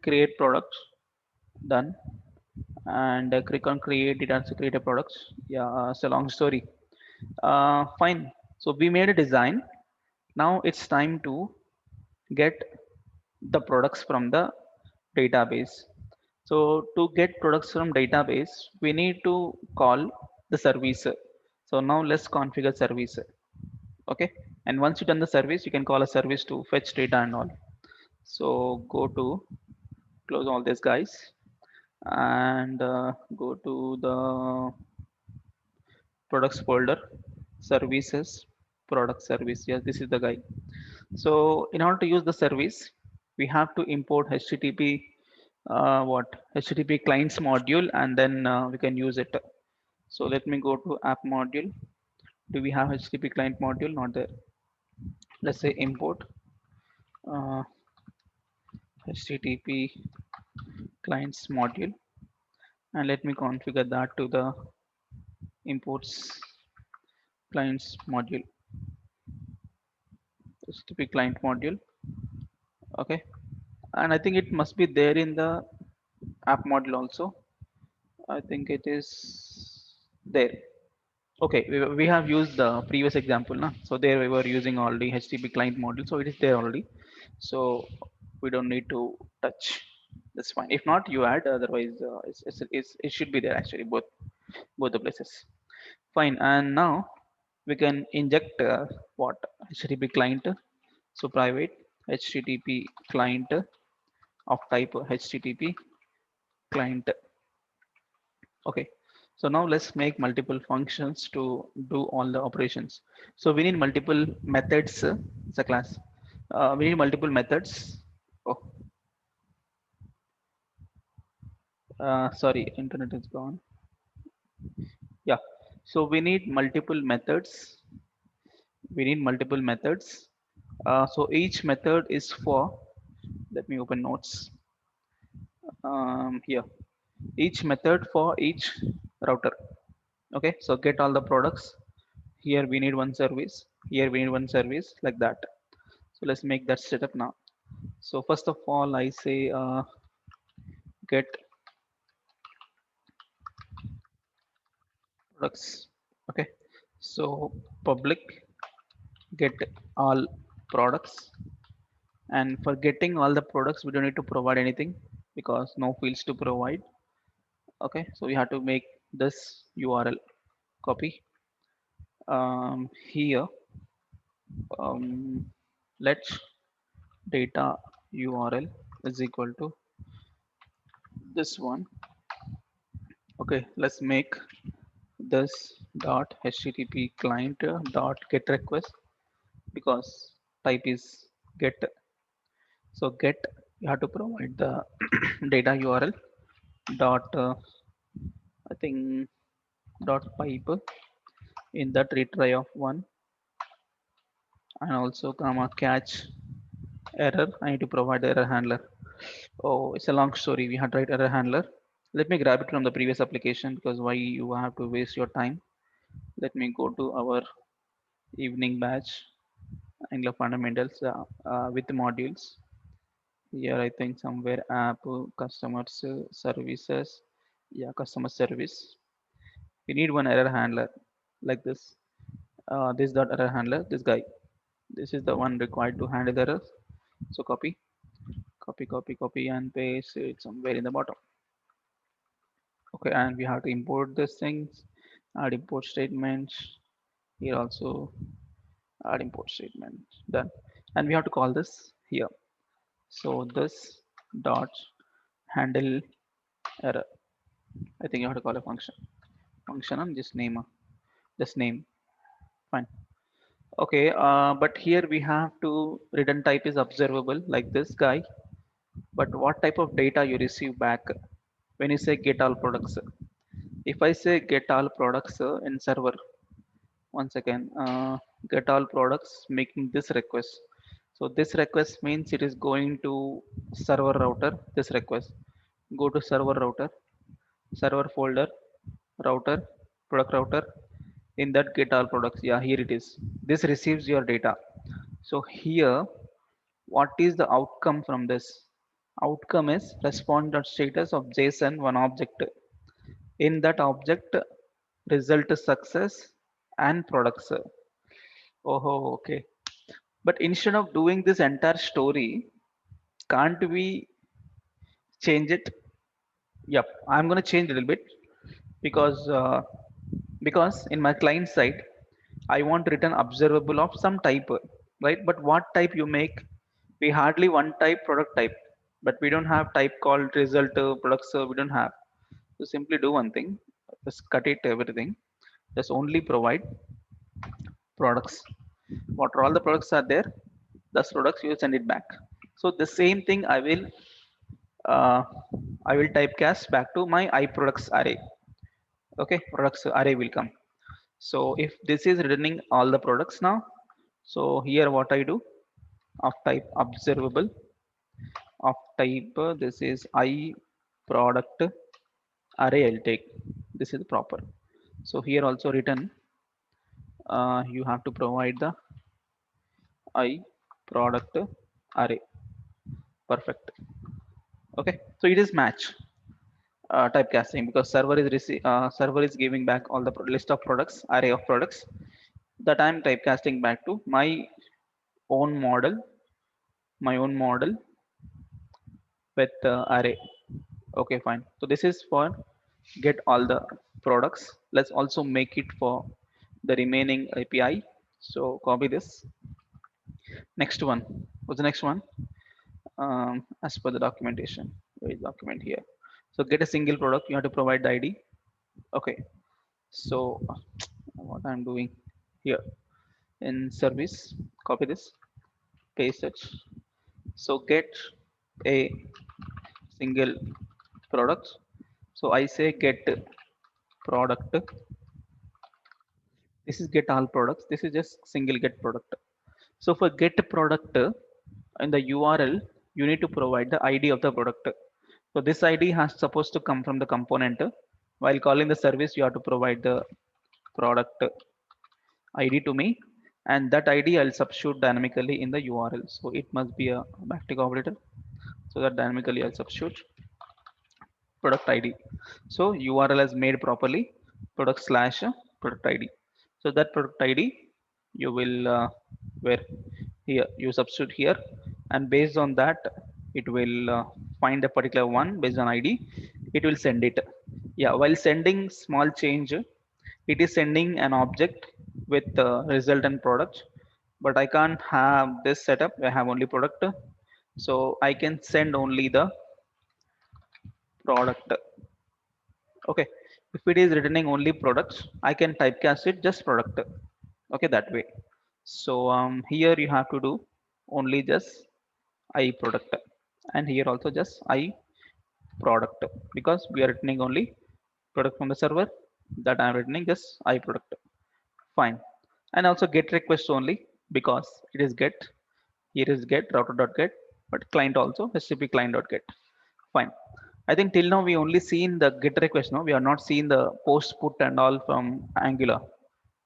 Create product, done. And click on create it and create a product. Yeah, it's a long story. Fine. So we made a design. Now it's time to get the products from the database. So to get products from database, we need to call the service. So now let's configure service. Okay, and once you done the service, you can call a service to fetch data and all. So go to close all these guys and go to the products folder, services, product service. Yes, this is the guy. So in order to use the service, we have to import http what http clients module, and then we can use it. So let me go to app module. Do we have http client module? Not there. Let's say import uh, http clients module, and let me configure that to the imports clients module, http client module. Okay, and I think it must be there in the app module also. I think it is there. Okay, we have used the previous example na? So there we were using already http client module, so it is there already. So we don't need to touch. That's fine. If not, you add. Otherwise it should be there actually, both the places. Fine. And now we can inject what http client. So private http client of type http client. Okay, so now let's make multiple functions to do all the operations. So we need multiple methods. It's a class. We need multiple methods. Oh, sorry, internet is gone. Yeah, so we need multiple methods. We need multiple methods. So each method is for, let me open notes here. Each method for each router. Okay, so get all the products. Here we need one service. Here we need one service, like that. So let's make that setup now. So first of all, I say get products. Okay, so public get all products, and for getting all the products, we don't need to provide anything because no fields to provide. Okay, so we have to make this URL copy here. Let data URL is equal to this one. Okay, let's make this dot http client dot get request, because type is get. So get, you have to provide the data URL dot I think dot pipe in that retry of one, and also comma catch error. I need to provide the error handler. Oh, it's a long story. We had to write error handler. Let me grab it from the previous application, because why you have to waste your time. Let me go to our evening batch, Angular fundamentals with modules. Here I think somewhere app, customers, services. Yeah, customer service. We need one error handler like this. This dot error handler, this guy. This is the one required to handle errors. So copy, copy, copy, copy, and paste it somewhere in the bottom. Okay, and we have to import these things, add import statements. Here also add import statement. Done. And we have to call this here. So this dot handle error. I think you have to call a function. Function and just name. Just name. Fine. Okay. But here we have to return type is observable like this guy. But what type of data you receive back when you say get all products? if I say get all products in server, one second, get all products making this request. So this request means it is going to server router. This request go to server router, server folder, router, product router. In that get all products, yeah, here it is. This receives your data. So here, what is the outcome from this? Outcome is response.status of JSON one object. In that object, result is success and products. Oh, okay. But instead of doing this entire story, can't we change it? Yep, I'm gonna change a little bit because in my client side, I want return observable of some type, right? But what type you make? We hardly one type product type, but we don't have type called result products. We don't have. So simply do one thing, just cut it everything. Just only provide products. What are all the products are there? Those products you send it back. So the same thing uh, I will typecast back to my iProducts array. Okay, products array will come. So if this is returning all the products now, so here what I do, of type observable, of type this is I product array I'll take. This is proper. So here also written, you have to provide the I product array. Perfect. Okay, so it is match typecasting because server is giving back all the list of products, array of products that I'm typecasting back to own model my own model with array. Okay, fine. So this is for get all the products. Let's also make it for the remaining API. So copy this. Next one. What's the next one? As per the documentation, where is document here? So get a single product, you have to provide the ID. Okay, so what I'm doing here in service, copy this, paste it. So get a single product. So I say get product. This is get all products. This is just single get product. So for get product in the URL, you need to provide the ID of the product. So this ID has supposed to come from the component. While calling the service, you have to provide the product ID to me, and that ID I'll substitute dynamically in the URL. So it must be a backtick operator. So that dynamically I'll substitute product ID. So URL is made properly, product slash product ID. So that product ID you will where here you substitute here, and based on that it will find a particular one based on ID. It will send it. Yeah, while sending small change, it is sending an object with result and product, but I can't have this setup. I have only product, so I can send only the product. Okay, if it is returning only products, I can typecast it just product. Okay, that way. So here you have to do only just I product, and here also just I product, because we are returning only product from the server. That I'm returning just I product. Fine. And also get request only, because it is get, here is get router.get, but client also http client.get. Fine. I think till now we only seen the get request. No, we are not seen the post put and all from Angular.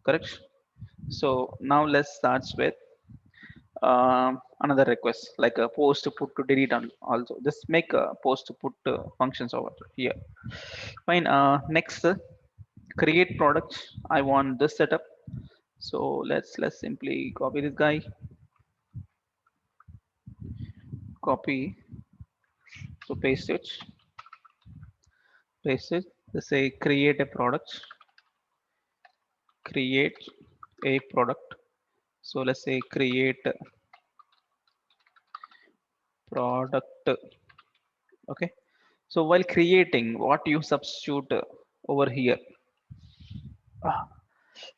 Correct. So now let's start with another request, like a post to put to delete and also just make a post to put functions over here. Fine. Next, create products. I want this setup. So let's simply copy this guy, copy, so paste it. Let's say create a product, create a product. So let's say create product. Okay. So while creating, what you substitute over here?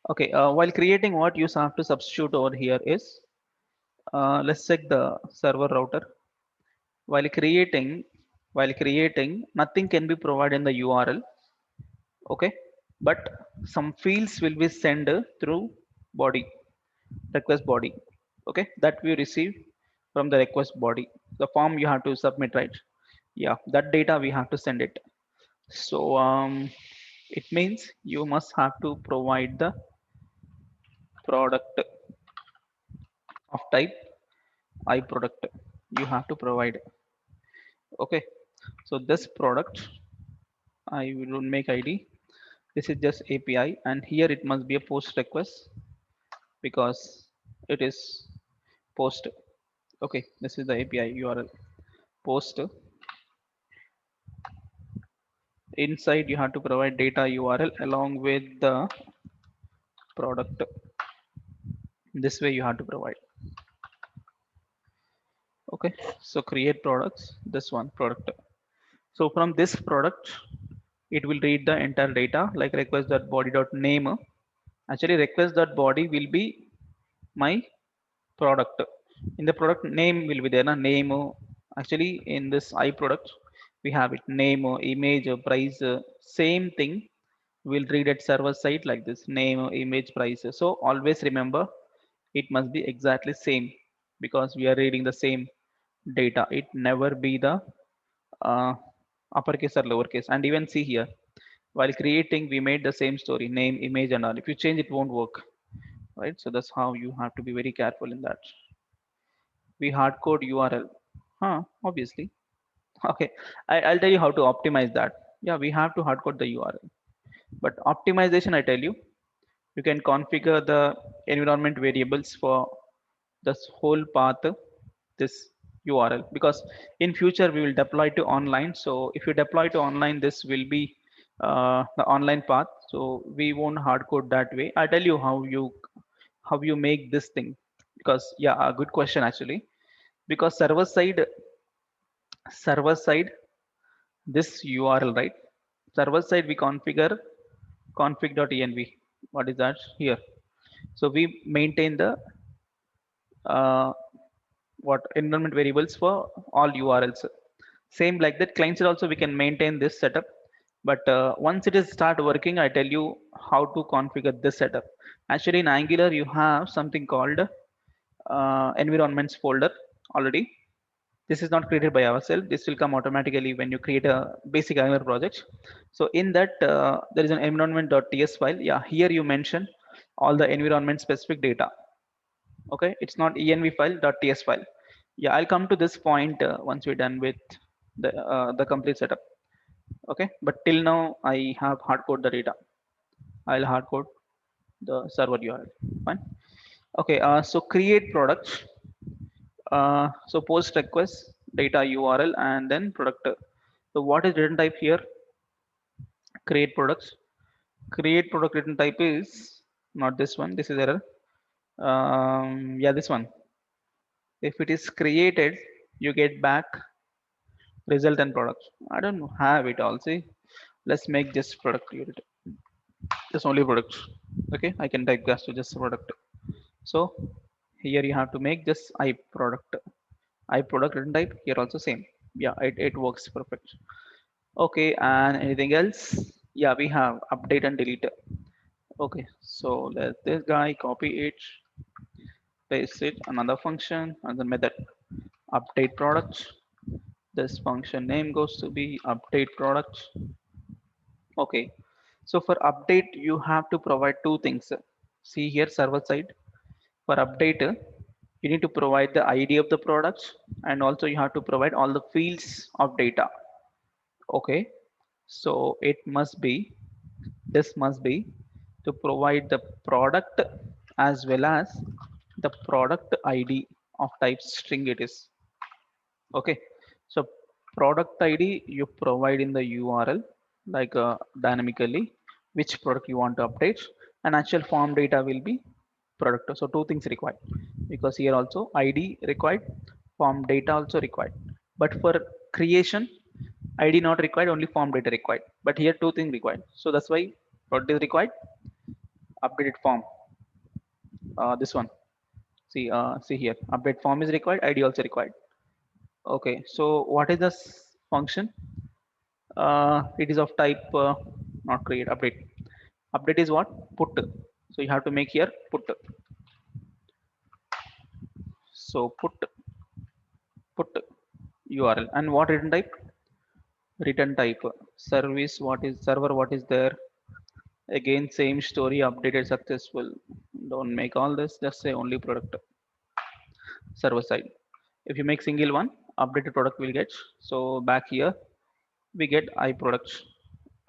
Okay. While creating, what you have to substitute over here is, let's check the server router. While creating, nothing can be provided in the URL. Okay, but some fields will be sent through body, request body. Okay, that we receive from the request body, the form you have to submit, right? Yeah, that data we have to send it. So it means you must have to provide the product of type I product, you have to provide. Okay, so this product I will make id, this is just API, and here it must be a post request because it is post. Okay, this is the API URL post. Inside you have to provide data URL along with the product. This way you have to provide. Okay, so create products, this one product. So from this product it will read the entire data like request.body.name. Actually request.body will be my product. In the product name will be there na name. Actually in this I product we have it name, image, price, same thing we'll read at server side like this name, image, price. So always remember it must be exactly same because we are reading the same data. It never be the uh, uppercase or lowercase. And even see here, while creating we made the same story name, image and all. If you change it won't work, right? So that's how you have to be very careful in that. We hard code URL, obviously. Okay, I'll tell you how to optimize that. Yeah, we have to hard code the URL, but optimization I tell you, you can configure the environment variables for this whole path, this URL, because in future we will deploy to online. So if you deploy to online, this will be the online path, so we won't hard code that way. I tell you how you make this thing, because yeah, a good question actually. Because server side this URL, right? Server side we configure config.env. What is that here? So we maintain the uh, what environment variables for all URLs. Same like that, client side also we can maintain this setup. But once it is start working, I tell you how to configure this setup. Actually in Angular you have something called environments folder already. This is not created by ourselves, this will come automatically when you create a basic Angular project. So in that there is an environment.ts file. Yeah, here you mention all the environment specific data. Okay, it's not env file.ts file. Yeah, I'll come to this point once we're done with the complete setup. Okay, but till now I have hard code the data. I'll hard code the server URL. Fine. Okay, so create products. So post request data URL and then product. So what is return type here? Create products. Create product return type is not this one. This is error. Yeah, this one. If it is created, you get back result and product. I don't have it all. See, let's make just product unit. Just only product. Okay, I can type gas to just product. So here you have to make just I product. I product return type here also same. Yeah, it works perfect. Okay, and anything else? Yeah, we have update and delete. Okay, so let this guy copy it, paste it, another function, another method, update product. This function name goes to be update product. Okay, so for update, you have to provide two things. See here, server side. For update, you need to provide the ID of the product, and also you have to provide all the fields of data. Okay, so it must be, this must be to provide the product as well as the product ID of type string it is. Okay, so product ID you provide in the URL like dynamically which product you want to update, and actual form data will be product. So two things required, because here also ID required, form data also required. But for creation, ID not required, only form data required. But here two things required. So that's why what is required? Updated form. This one. See here. Update form is required. ID also required. Okay. So what is this function? It is of type. not create, update. Update is what? Put. So you have to make here put. So put URL and what return type? Return type. Service, what is server, what is there? Again, same story, updated successful. Don't make all this, just say only product server side. If you make single one, updated product will get. So back here, we get iProducts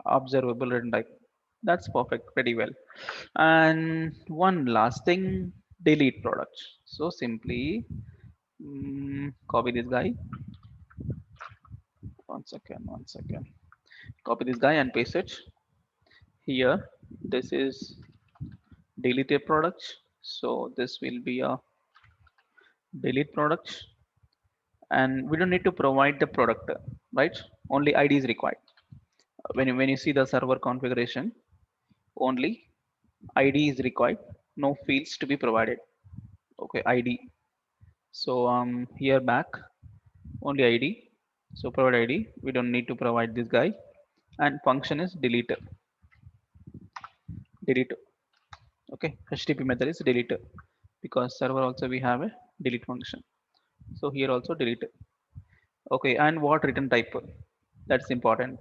observable return type. That's perfect, pretty well. And one last thing, delete products. So simply copy this guy. One second. Copy this guy and paste it here. This is deleted products. So this will be a delete products, and we don't need to provide the product, right? Only ID is required. When you see the server configuration, only ID is required. No fields to be provided. Okay, ID. So here back only ID. So provide ID. We don't need to provide this guy. And function is delete. Delete. Okay, HTTP method is delete because server also we have a delete function. So here also delete. Okay, and what return type? That's important.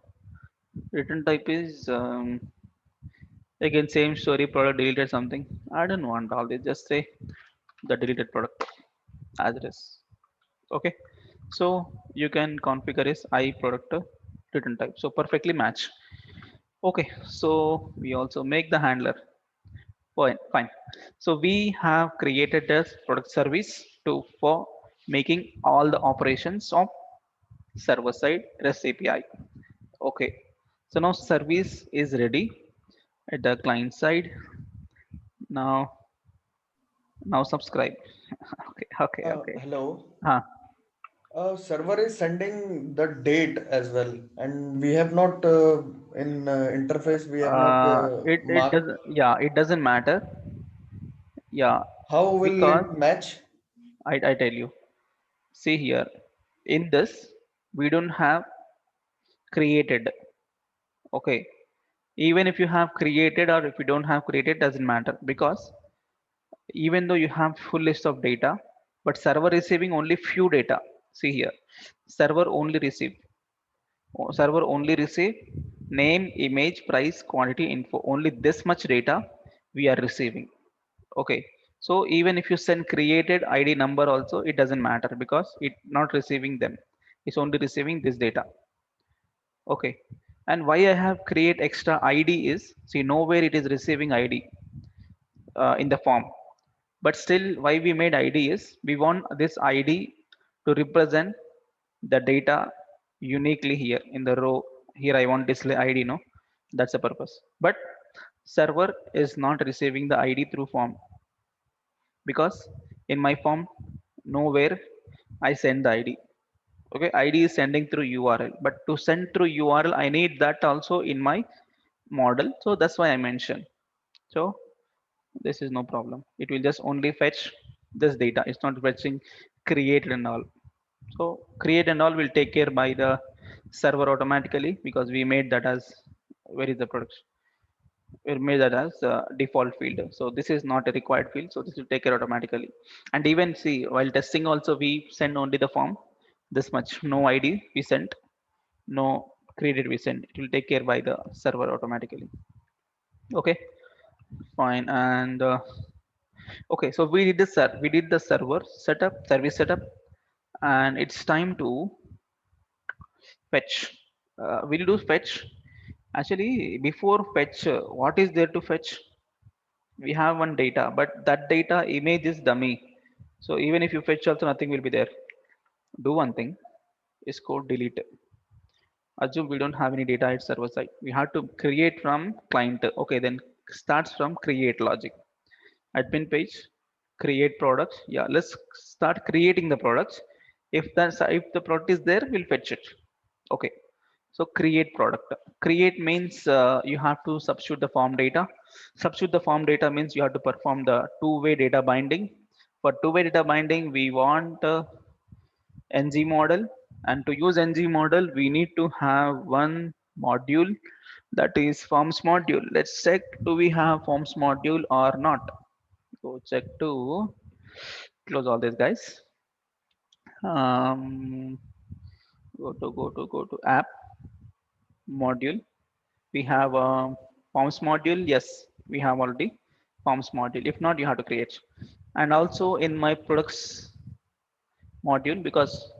Return type is again same story. Product deleted something. I don't want all this. Just say the deleted product as it is. Okay, so you can configure is I product return type. So perfectly match. Okay, so we also make the handler. Fine, fine. So we have created this product service to for making all the operations of server side REST API. Okay, so now service is ready at the client side. Now, now subscribe. Okay, okay, okay. Hello. Huh. Server is sending the date as well, and we have not in interface we have not It marked. doesn't. Yeah, it doesn't matter. Yeah, How will because it match? I tell you. See here, in this we don't have created. Okay, even if you have created or if you don't have created doesn't matter because even though you have full list of data, but server receiving only few data. See here, server only receive server only receive name, image, price, quantity, info. Only this much data we are receiving. Okay, so even if you send created ID number also, it doesn't matter because it not receiving them. It's only receiving this data. Okay, and why I have create extra ID is, see, nowhere it is receiving ID in the form, but still why we made ID is we want this ID to represent the data uniquely here in the row. Here I want display ID, no, that's the purpose. But server is not receiving the ID through form because in my form nowhere I send the ID. Okay, ID is sending through URL, but to send through URL I need that also in my model. So that's why I mentioned. So this is no problem. It will just only fetch this data. It's not fetching create and all. So create and all will take care by the server automatically because we made that as, where is the production, we made that as default field. So this is not a required field, so this will take care automatically. And even see, while testing also we send only the form this much, no ID we sent, no created we send. It will take care by the server automatically. Okay, fine. And okay, so we did the we did the server setup, service setup, and it's time to fetch. We'll do fetch. Actually, before fetch, what is there to fetch? We have one data, but that data image is dummy. So even if you fetch also, nothing will be there. Do one thing, is code delete. Assume we don't have any data at server side. We have to create from client. Okay, then starts from create logic. Admin page, create products. Yeah, let's start creating the products. If the product is there, we'll fetch it. Okay, so create product. Create means you have to substitute the form data. Substitute the form data means you have to perform the two-way data binding. For two-way data binding, we want ng model, and to use ng model we need to have one. module, that is forms module. Let's check, do we have forms module or not? Go check to close all this, guys. um, go to app module. We have a forms module. Yes, we have already forms module. If not, you have to create. And also in my products module, because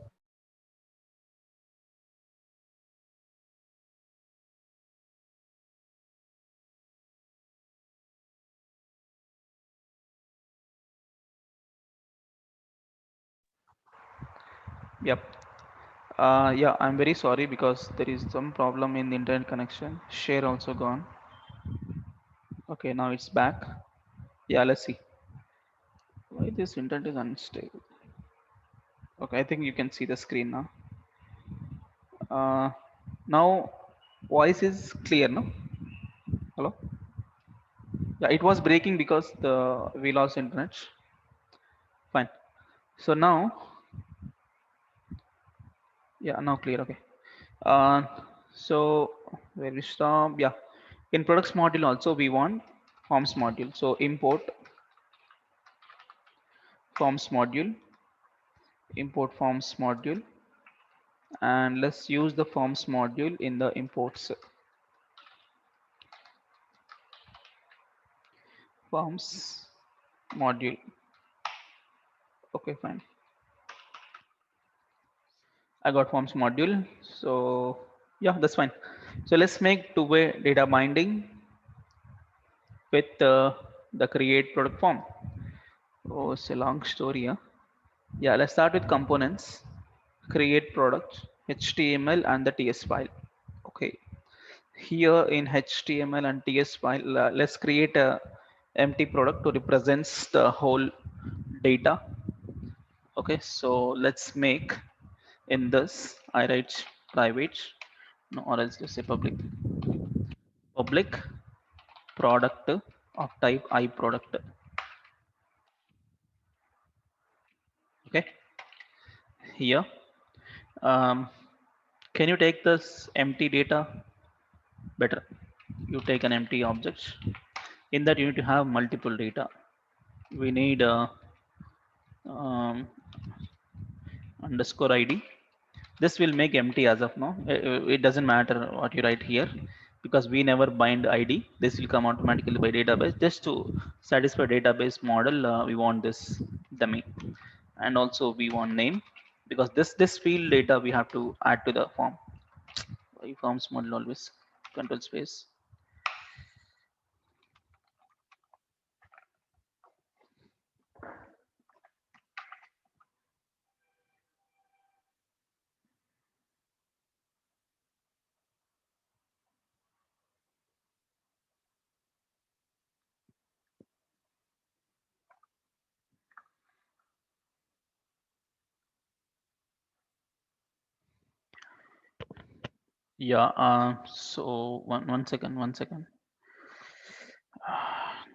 yep. Yeah, I'm very sorry because there is some problem in the internet connection. Share also gone. Okay, now it's back. Yeah, let's see. Why this internet is unstable? Okay, I think you can see the screen now. Uh, Now voice is clear, no? Hello? Yeah, it was breaking because the we lost internet. Fine. So now, yeah, now clear. Okay. Uh, so where we stop? Yeah, in products module also we want forms module. So import forms module, import forms module, and let's use the forms module in the imports forms module. Okay, fine. I got forms module. So yeah, that's fine. So let's make two-way data binding with the create product form. Oh, it's a long story. Huh? Yeah, let's start with components. Create product, HTML and the TS file. Okay. Here in HTML and TS file, let's create a empty product to represents the whole data. Okay, so let's make in this I write private, no, or else just say public product of type I product. Okay, here can you take this empty data? Better you take an empty object. In that you need to have multiple data. We need um, underscore id. This will make empty as of now. It doesn't matter what you write here because we never bind id. This will come automatically by database. Just to satisfy database model, we want this dummy. And also we want name, because this field data we have to add to the form. By forms model always control space. Yeah, so one second.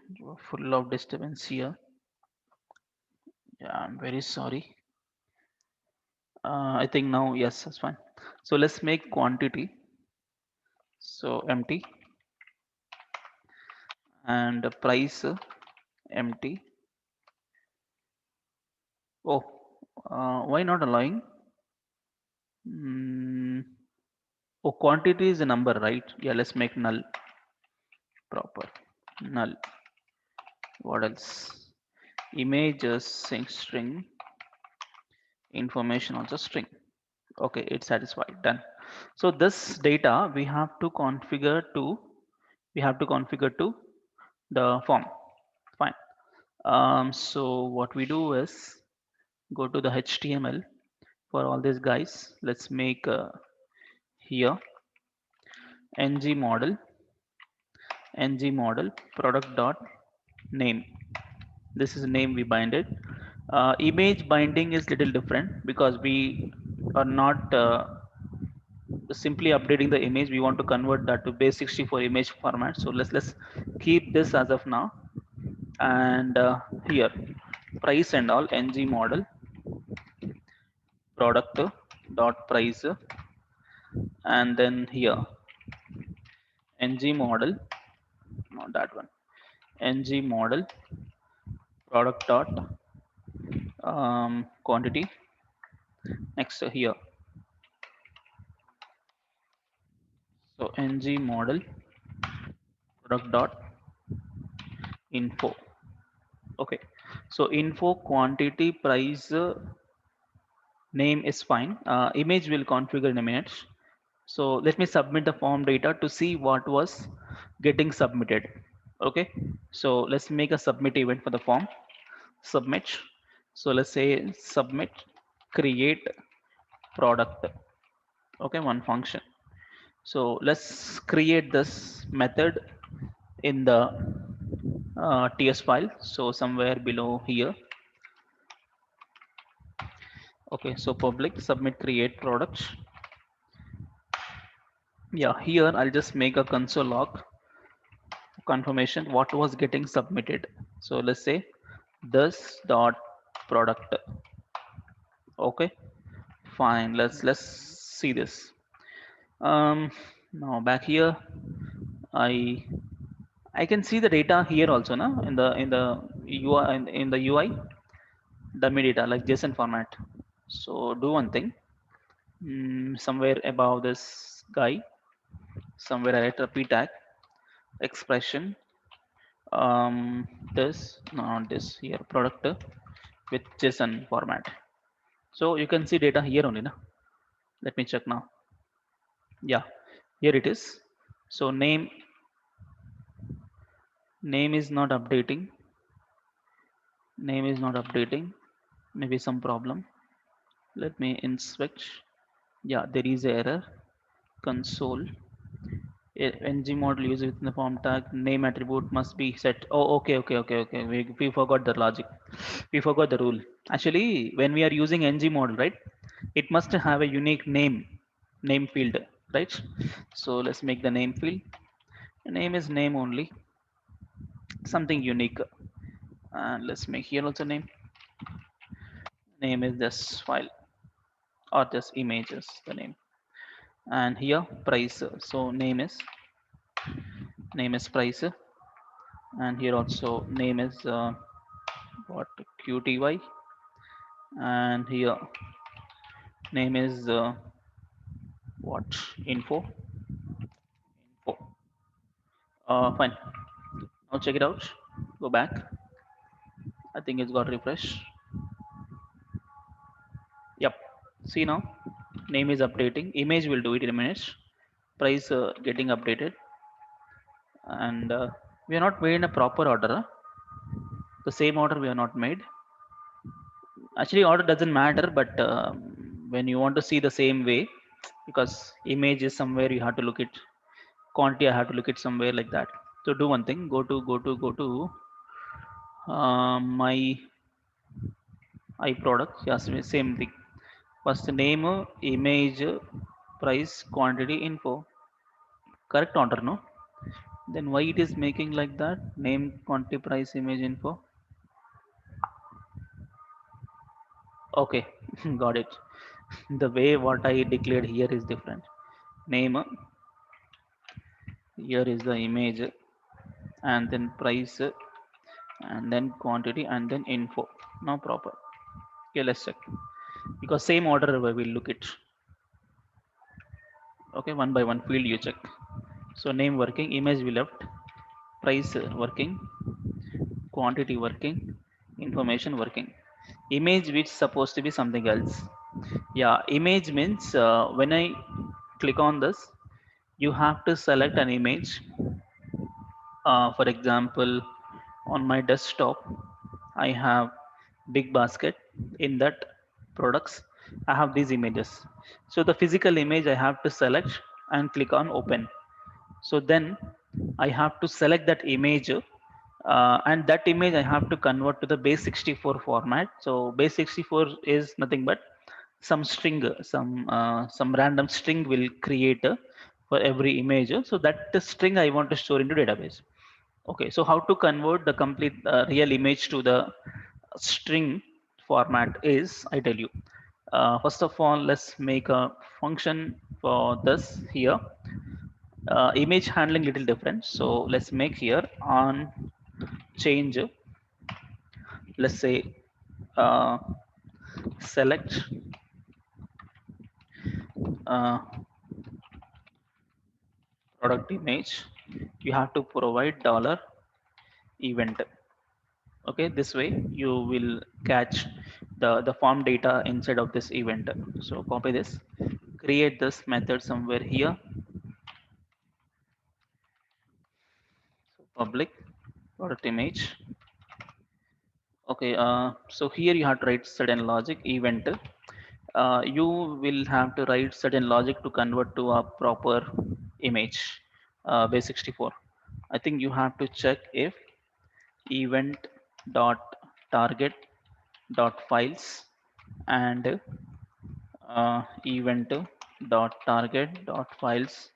You are full of disturbance here. Yeah, I'm very sorry. I think now, yes, that's fine. So let's make quantity. So empty and the price empty. Oh, why not allowing? Mm, oh, quantity is a number, right? Yeah, let's make null proper. Null. What else? Images string, information also string. Okay, it's satisfied. Done. So this data we have to configure to the form. Fine. So what we do is go to the HTML for all these guys. Let's make here ng model product dot name. This is the name we bind it. Image binding is little different because we are not simply updating the image. We want to convert that to base64 image format. So let's keep this as of now. And here price and all ng model product dot price, and then here ng model, not that one, ng model product dot quantity. Next here, so ng model product dot info. Okay, so info quantity price name is fine. Image will configure in a minute. So let me submit the form data to see what was getting submitted. Okay, so let's make a submit event for the form. Submit. So let's say submit create product. Okay, one function. So let's create this method in the TS file. So somewhere below here. Okay, so public submit create products. Yeah, here I'll just make a console log confirmation what was getting submitted. So let's say this dot product. Okay, fine. Let's see this. Now back here, I I can see the data here also, na, in the UI in the UI dummy data like JSON format. So do one thing. Somewhere above this guy, somewhere I write a p tag expression. This no, not this here product with JSON format. So you can see data here only, na. Let me check now. Yeah, here it is. So name is not updating. Name is not updating. Maybe some problem. Let me inspect. Yeah, there is a error. Console ng model used within the form tag name attribute must be set. Oh, okay. We forgot the logic. We forgot the rule. Actually, when we are using ng model, right, it must have a unique name field, right? So let's make the name field. Name is name only, something unique. And let's make here also name is this file or just images the name. And here price, so name is price. And here also name is what qty. And here name is what info. Fine, now check it out. Go back. I think it's got refresh. Yep, see now name is updating, image will do it in a minute. Price getting updated. And we are not made in a proper order, huh? The same order we are not made. Actually order doesn't matter, but when you want to see the same way, because image is somewhere you have to look it, quantity I have to look it somewhere like that. So do one thing, go to my iProduct. Yes, same thing. First name, image, price, quantity, info. Correct order, no? Then why it is making like that? Name, quantity, price, image, info. Okay, got it. The way what I declared here is different. Name, here is the image, and then price, and then quantity, and then info. Now proper. Okay, let's check. Because same order we will look it. Okay, one by one field you check. So name working, image we left, price working, quantity working, information working. Image which supposed to be something else. Yeah, image means when I click on this, you have to select an image. For example, on my desktop I have big basket. In that products I have these images. So the physical image I have to select and click on open. So then I have to select that image, and that image I have to convert to the base 64 format. So base 64 is nothing but some string, some random string will create for every image. So that the string I want to store into database. Okay, so how to convert the complete real image to the string format is, I tell you. First of all, let's make a function for this here. Image handling little different. So let's make here on change. Let's say select uh, product image. You have to provide dollar event. Okay, this way you will catch the form data inside of this event. So copy this, create this method somewhere here. So public product image. Okay, so here you have to write certain logic event. You will have to write certain logic to convert to a proper image, base64. I think you have to check if event dot target dot files and event dot target dot files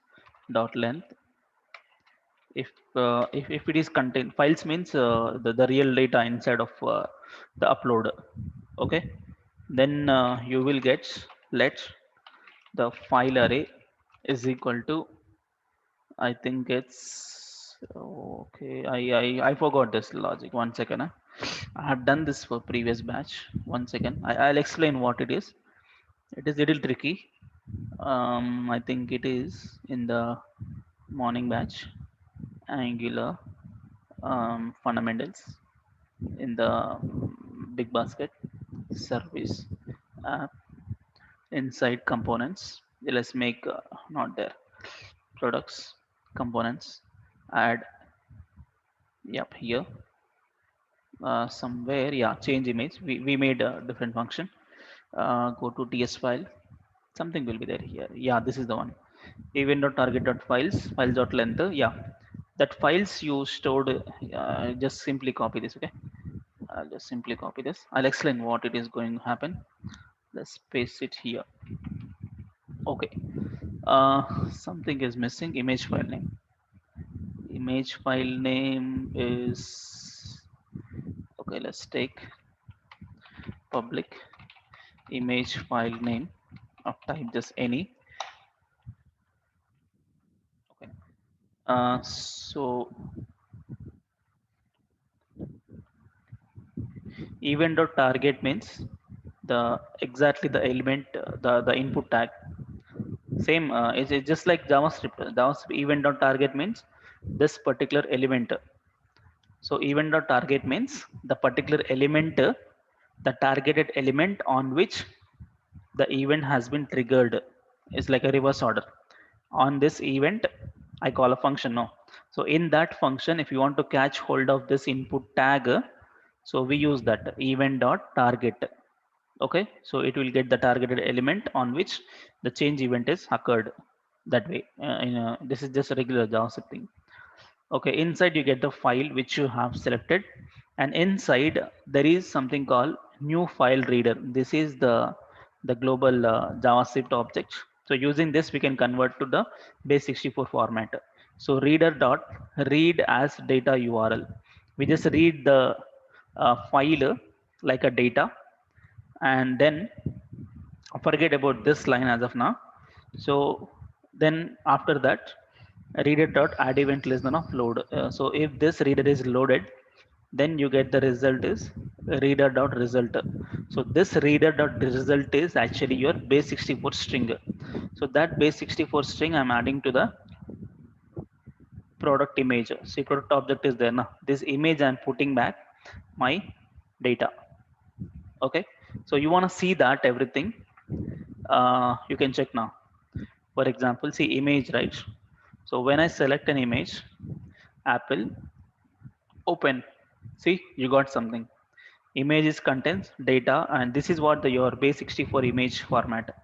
dot length. If it is contain files means the real data inside of the upload. Okay, then you will get let the file array is equal to, I think it's okay. I forgot this logic. One second. I have done this for previous batch. One second. I'll explain what it is. It is little tricky. I think it is in the morning batch. Angular fundamentals in the big basket service app inside components. Let's make not there products components. Add, yep, here somewhere, yeah, change image. We made a different function. Go to ts file, something will be there here. Yeah, this is the one. Event.target.files files.length. Yeah, that files you stored, just simply copy this. Okay, I'll just simply copy this. I'll explain what it is going to happen. Let's paste it here. Okay, something is missing. Image file name. Image file name is, okay, let's take public image file name of type just any. Okay, so event.target means the exactly the element, the input tag. Same, it's just like JavaScript. JavaScript event.target means this particular element. So event.target means the particular element, the targeted element on which the event has been triggered. It's like a reverse order. On this event, I call a function now. So in that function, if you want to catch hold of this input tag, so we use that event.target. Okay, so it will get the targeted element on which the change event is occurred. That way, this is just a regular JavaScript thing. Okay, inside you get the file which you have selected, and inside there is something called new file reader. This is the global JavaScript object. So using this we can convert to the base64 format. So reader dot read as data URL. We just read the file like a data, and then forget about this line as of now. So then after that, reader dot add event less than of load. So if this reader is loaded, then you get the result is reader dot result. So this reader dot result is actually your base64 string. So that base64 string I'm adding to the product image. See, product object is there now. This image I'm putting back my data. Okay, so you want to see that everything, you can check now. For example, see image, right? So when I select an image, Apple, open, see, you got something. Images contains data, and this is what your base64 image format.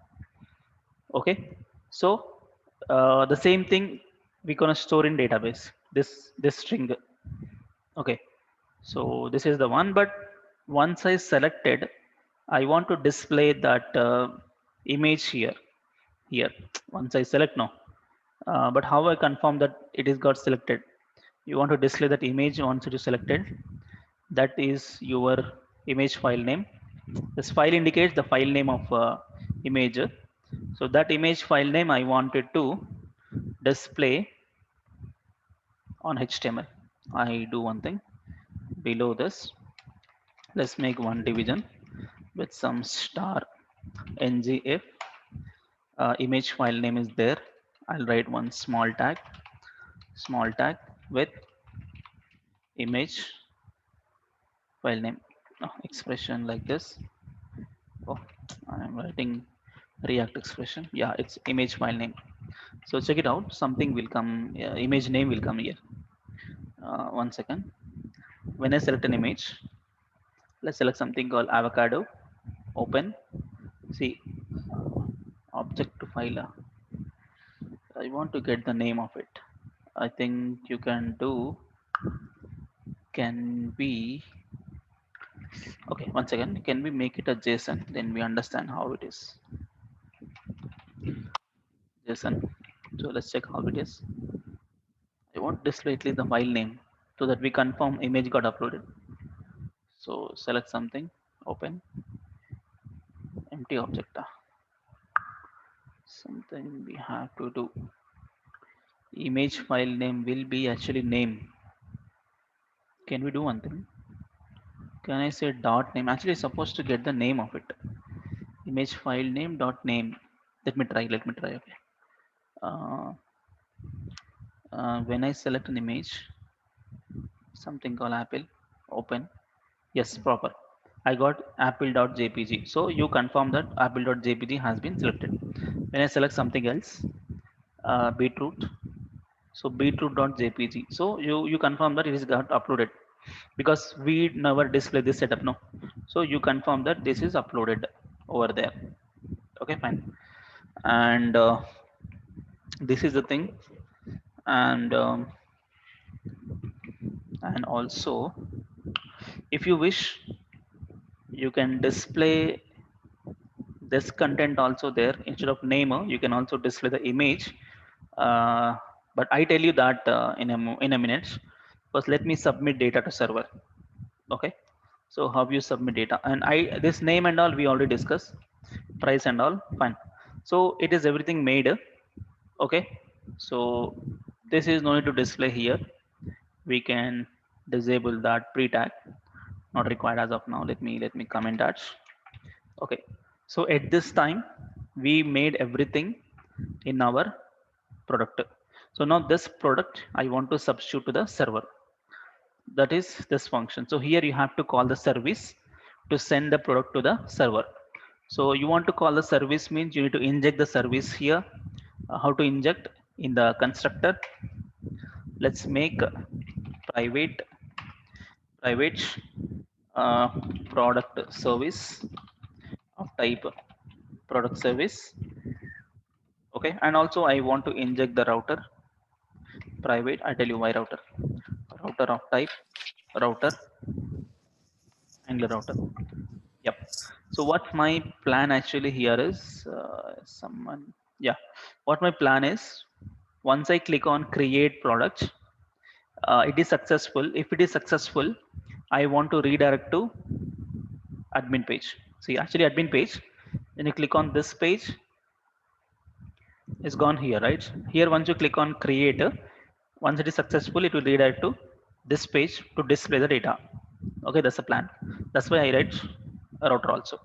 Okay, so the same thing we're gonna store in database. This string. Okay, so this is the one. But once I selected, I want to display that image here. Here, once I select now. But how I confirm that it is got selected? You want to display that image once it is selected. That is your image file name. This file indicates the file name of image. So that image file name I wanted to display on HTML. I do one thing below this. Let's make one division with some star ngif. Image file name is there. I'll write one small tag with image file name. Expression like this. Oh, I'm writing React expression. Yeah, it's image file name. So check it out. Something will come. Image name will come here. One second. When I select an image, let's select something called avocado. Open. See, object to file. I want to get the name of it. I think you can do. Can we? Okay, one second. Can we make it a JSON? Then we understand how it is. JSON. So let's check how it is. I want to display at least the file name so that we confirm image got uploaded. So select something. Open. Empty object. Something we have to do. Image file name will be actually name. Can we do one thing? Can I say dot name? Actually, it's supposed to get the name of it. Image file name dot name. Let me try. Let me try. Okay. Uh, when I select an image, something called Apple. Open. Yes, proper. I got apple.jpg. So you confirm that apple.jpg has been selected. When I select something else, beetroot. So beetroot.jpg. So you confirm that it is got uploaded because we never display this setup. No. So you confirm that this is uploaded over there. Okay, fine. And this is the thing. And also, if you wish, you can display this content also there instead of name. You can also display the image. Uh, but I tell you that in a minute. First, let me submit data to server. Okay. So how you submit data, and this name and all we already discussed, price and all fine. So it is everything made. Okay. So this is no need to display here. We can disable that pre-tag, not required as of now. Let me comment that. Okay. So at this time we made everything in our product. So now this product I want to substitute to the server. That is this function. So here you have to call the service to send the product to the server. So you want to call the service means you need to inject the service here. How to inject? In the constructor, let's make private private uh, product service of type product service. Okay, and also I want to inject the router private. I tell you why router of type router Angular router. Yep. So what my plan actually here is, someone, yeah, what my plan is, once I click on create product, it is successful. If it is successful, I want to redirect to admin page. See, actually admin page, when you click on this page, it's gone here, right? Here, once you click on create, once it is successful, it will redirect to this page to display the data. Okay, that's the plan. That's why I write a router also.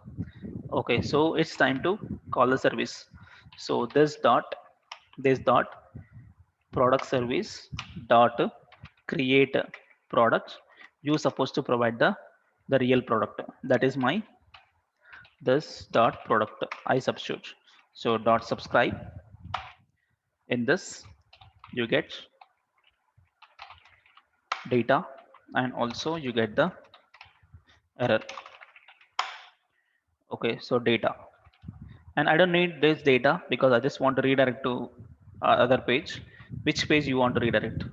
Okay, so it's time to call the service. So this dot product service dot create product. You supposed to provide the real product. That is my this dot product. I substitute. So dot subscribe. In this, you get data, and also you get the error. Okay, so data, and I don't need this data because I just want to redirect to other page. Which page you want to redirect?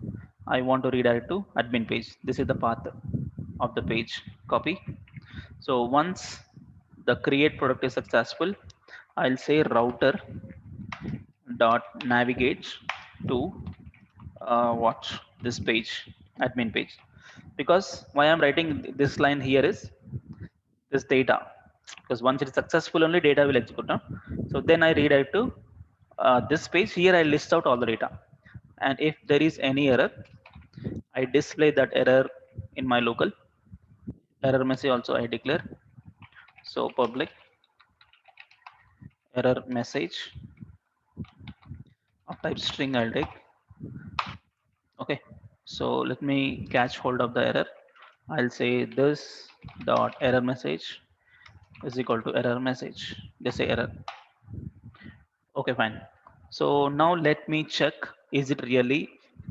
I want to redirect to admin page. This is the path of the page. Copy. So once the create product is successful, I'll say router dot navigate to what this page, admin page. Because why I'm writing this line here is this data, because once it is successful only data will execute. No? So then I redirect to this page. Here I list out all the data, and if there is any error, I display that error in my local error message also I declare. So public error message of type string I'll take. Okay, so let me catch hold of the error. I'll say this dot error message is equal to error message. Just say error. Okay, fine. So now let me check, is it really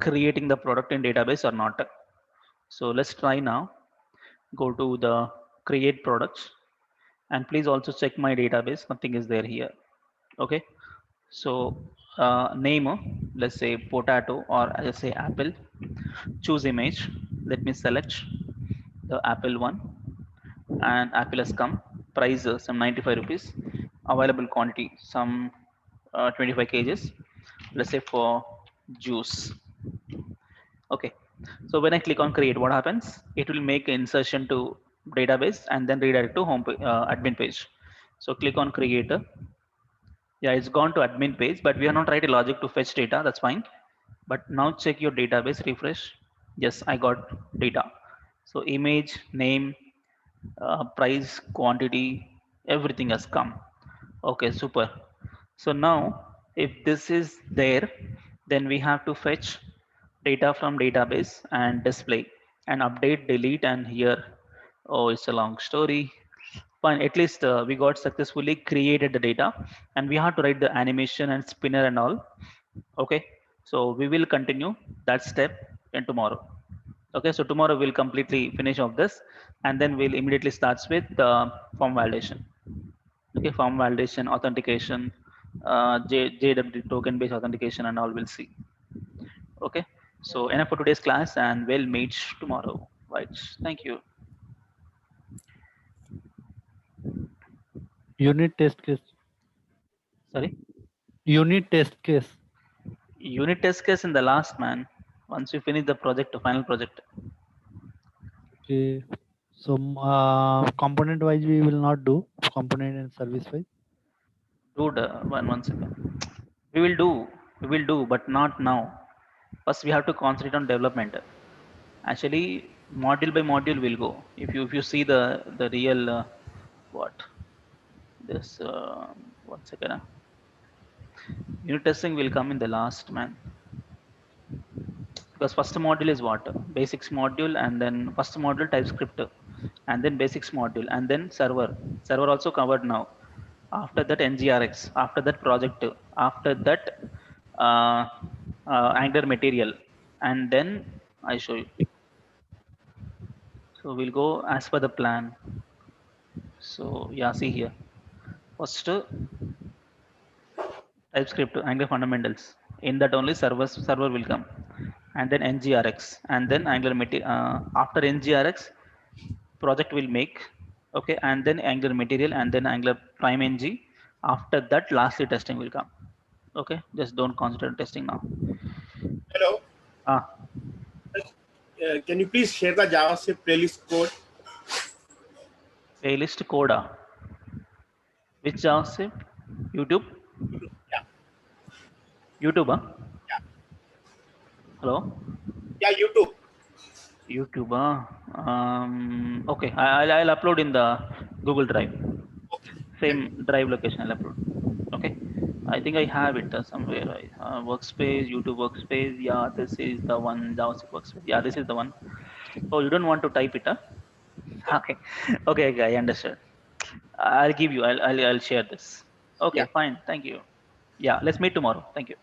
creating the product in database or not? So let's try now. Go to the create products, and please also check my database. Nothing is there here. Okay. So name, let's say potato, or I'll say apple. Choose image. Let me select the apple one, and apple has come. Price some 95 rupees. Available quantity some 25 kgs. Let's say for juice. Okay. So when I click on create, what happens? It will make insertion to database and then redirect to admin page. So click on creator. Yeah, it's gone to admin page, but we are not writing logic to fetch data. That's fine. But now check your database, refresh. Yes, I got data. So image, name, price, quantity, everything has come. Okay, super. So now if this is there, then we have to fetch data from database and display and update, delete, and here. Oh, it's a long story. Fine, at least we got successfully created the data, and we have to write the animation and spinner and all. Okay, so we will continue that step in tomorrow. Okay, so tomorrow we'll completely finish off this, and then we'll immediately starts with the form validation. Okay, form validation, authentication, JW token based authentication, and all we'll see. Okay, so enough for today's class, and we'll meet tomorrow. Right, thank you. Unit test case. Sorry, Unit test case. unit test case in the last, man. Once you finish the project, the final project. Okay. So component wise we will not do component and service wise. Dude, one second. We will do, but not now. First, we have to concentrate on development. Actually, module by module will go. If you see the real what this 1 second. Unit testing will come in the last, man. Because first module is what? Basics module, and then first module TypeScript, and then basics module, and then server. Server also covered now. After that NGRX, after that project, after that uh, Angular material, and then I show you. So we'll go as per the plan. So yeah, see here. First TypeScript, Angular fundamentals. In that only server will come, and then NGRX, and then Angular material. After NGRX, project will make. Okay, and then Angular material, and then Angular Prime NG. After that, lastly testing will come. Okay, just don't concentrate on testing now. Hello. Ah, Can you please share the JavaScript playlist code? playlist coda. Which JavaScript? YouTube. Yeah. YouTube. Huh? Yeah. Hello. Yeah, YouTube. YouTube. Okay, I'll upload in the Google Drive. Okay. Same drive location I'll upload. Okay, I think I have it somewhere. Workspace, YouTube workspace. Yeah, this is the one. JavaScript workspace. Yeah, this is the one. Oh, you don't want to type it, huh? Okay, okay, I understood. I'll give you. I'll share this. Okay, Yeah. fine. Thank you. Yeah, let's meet tomorrow. Thank you.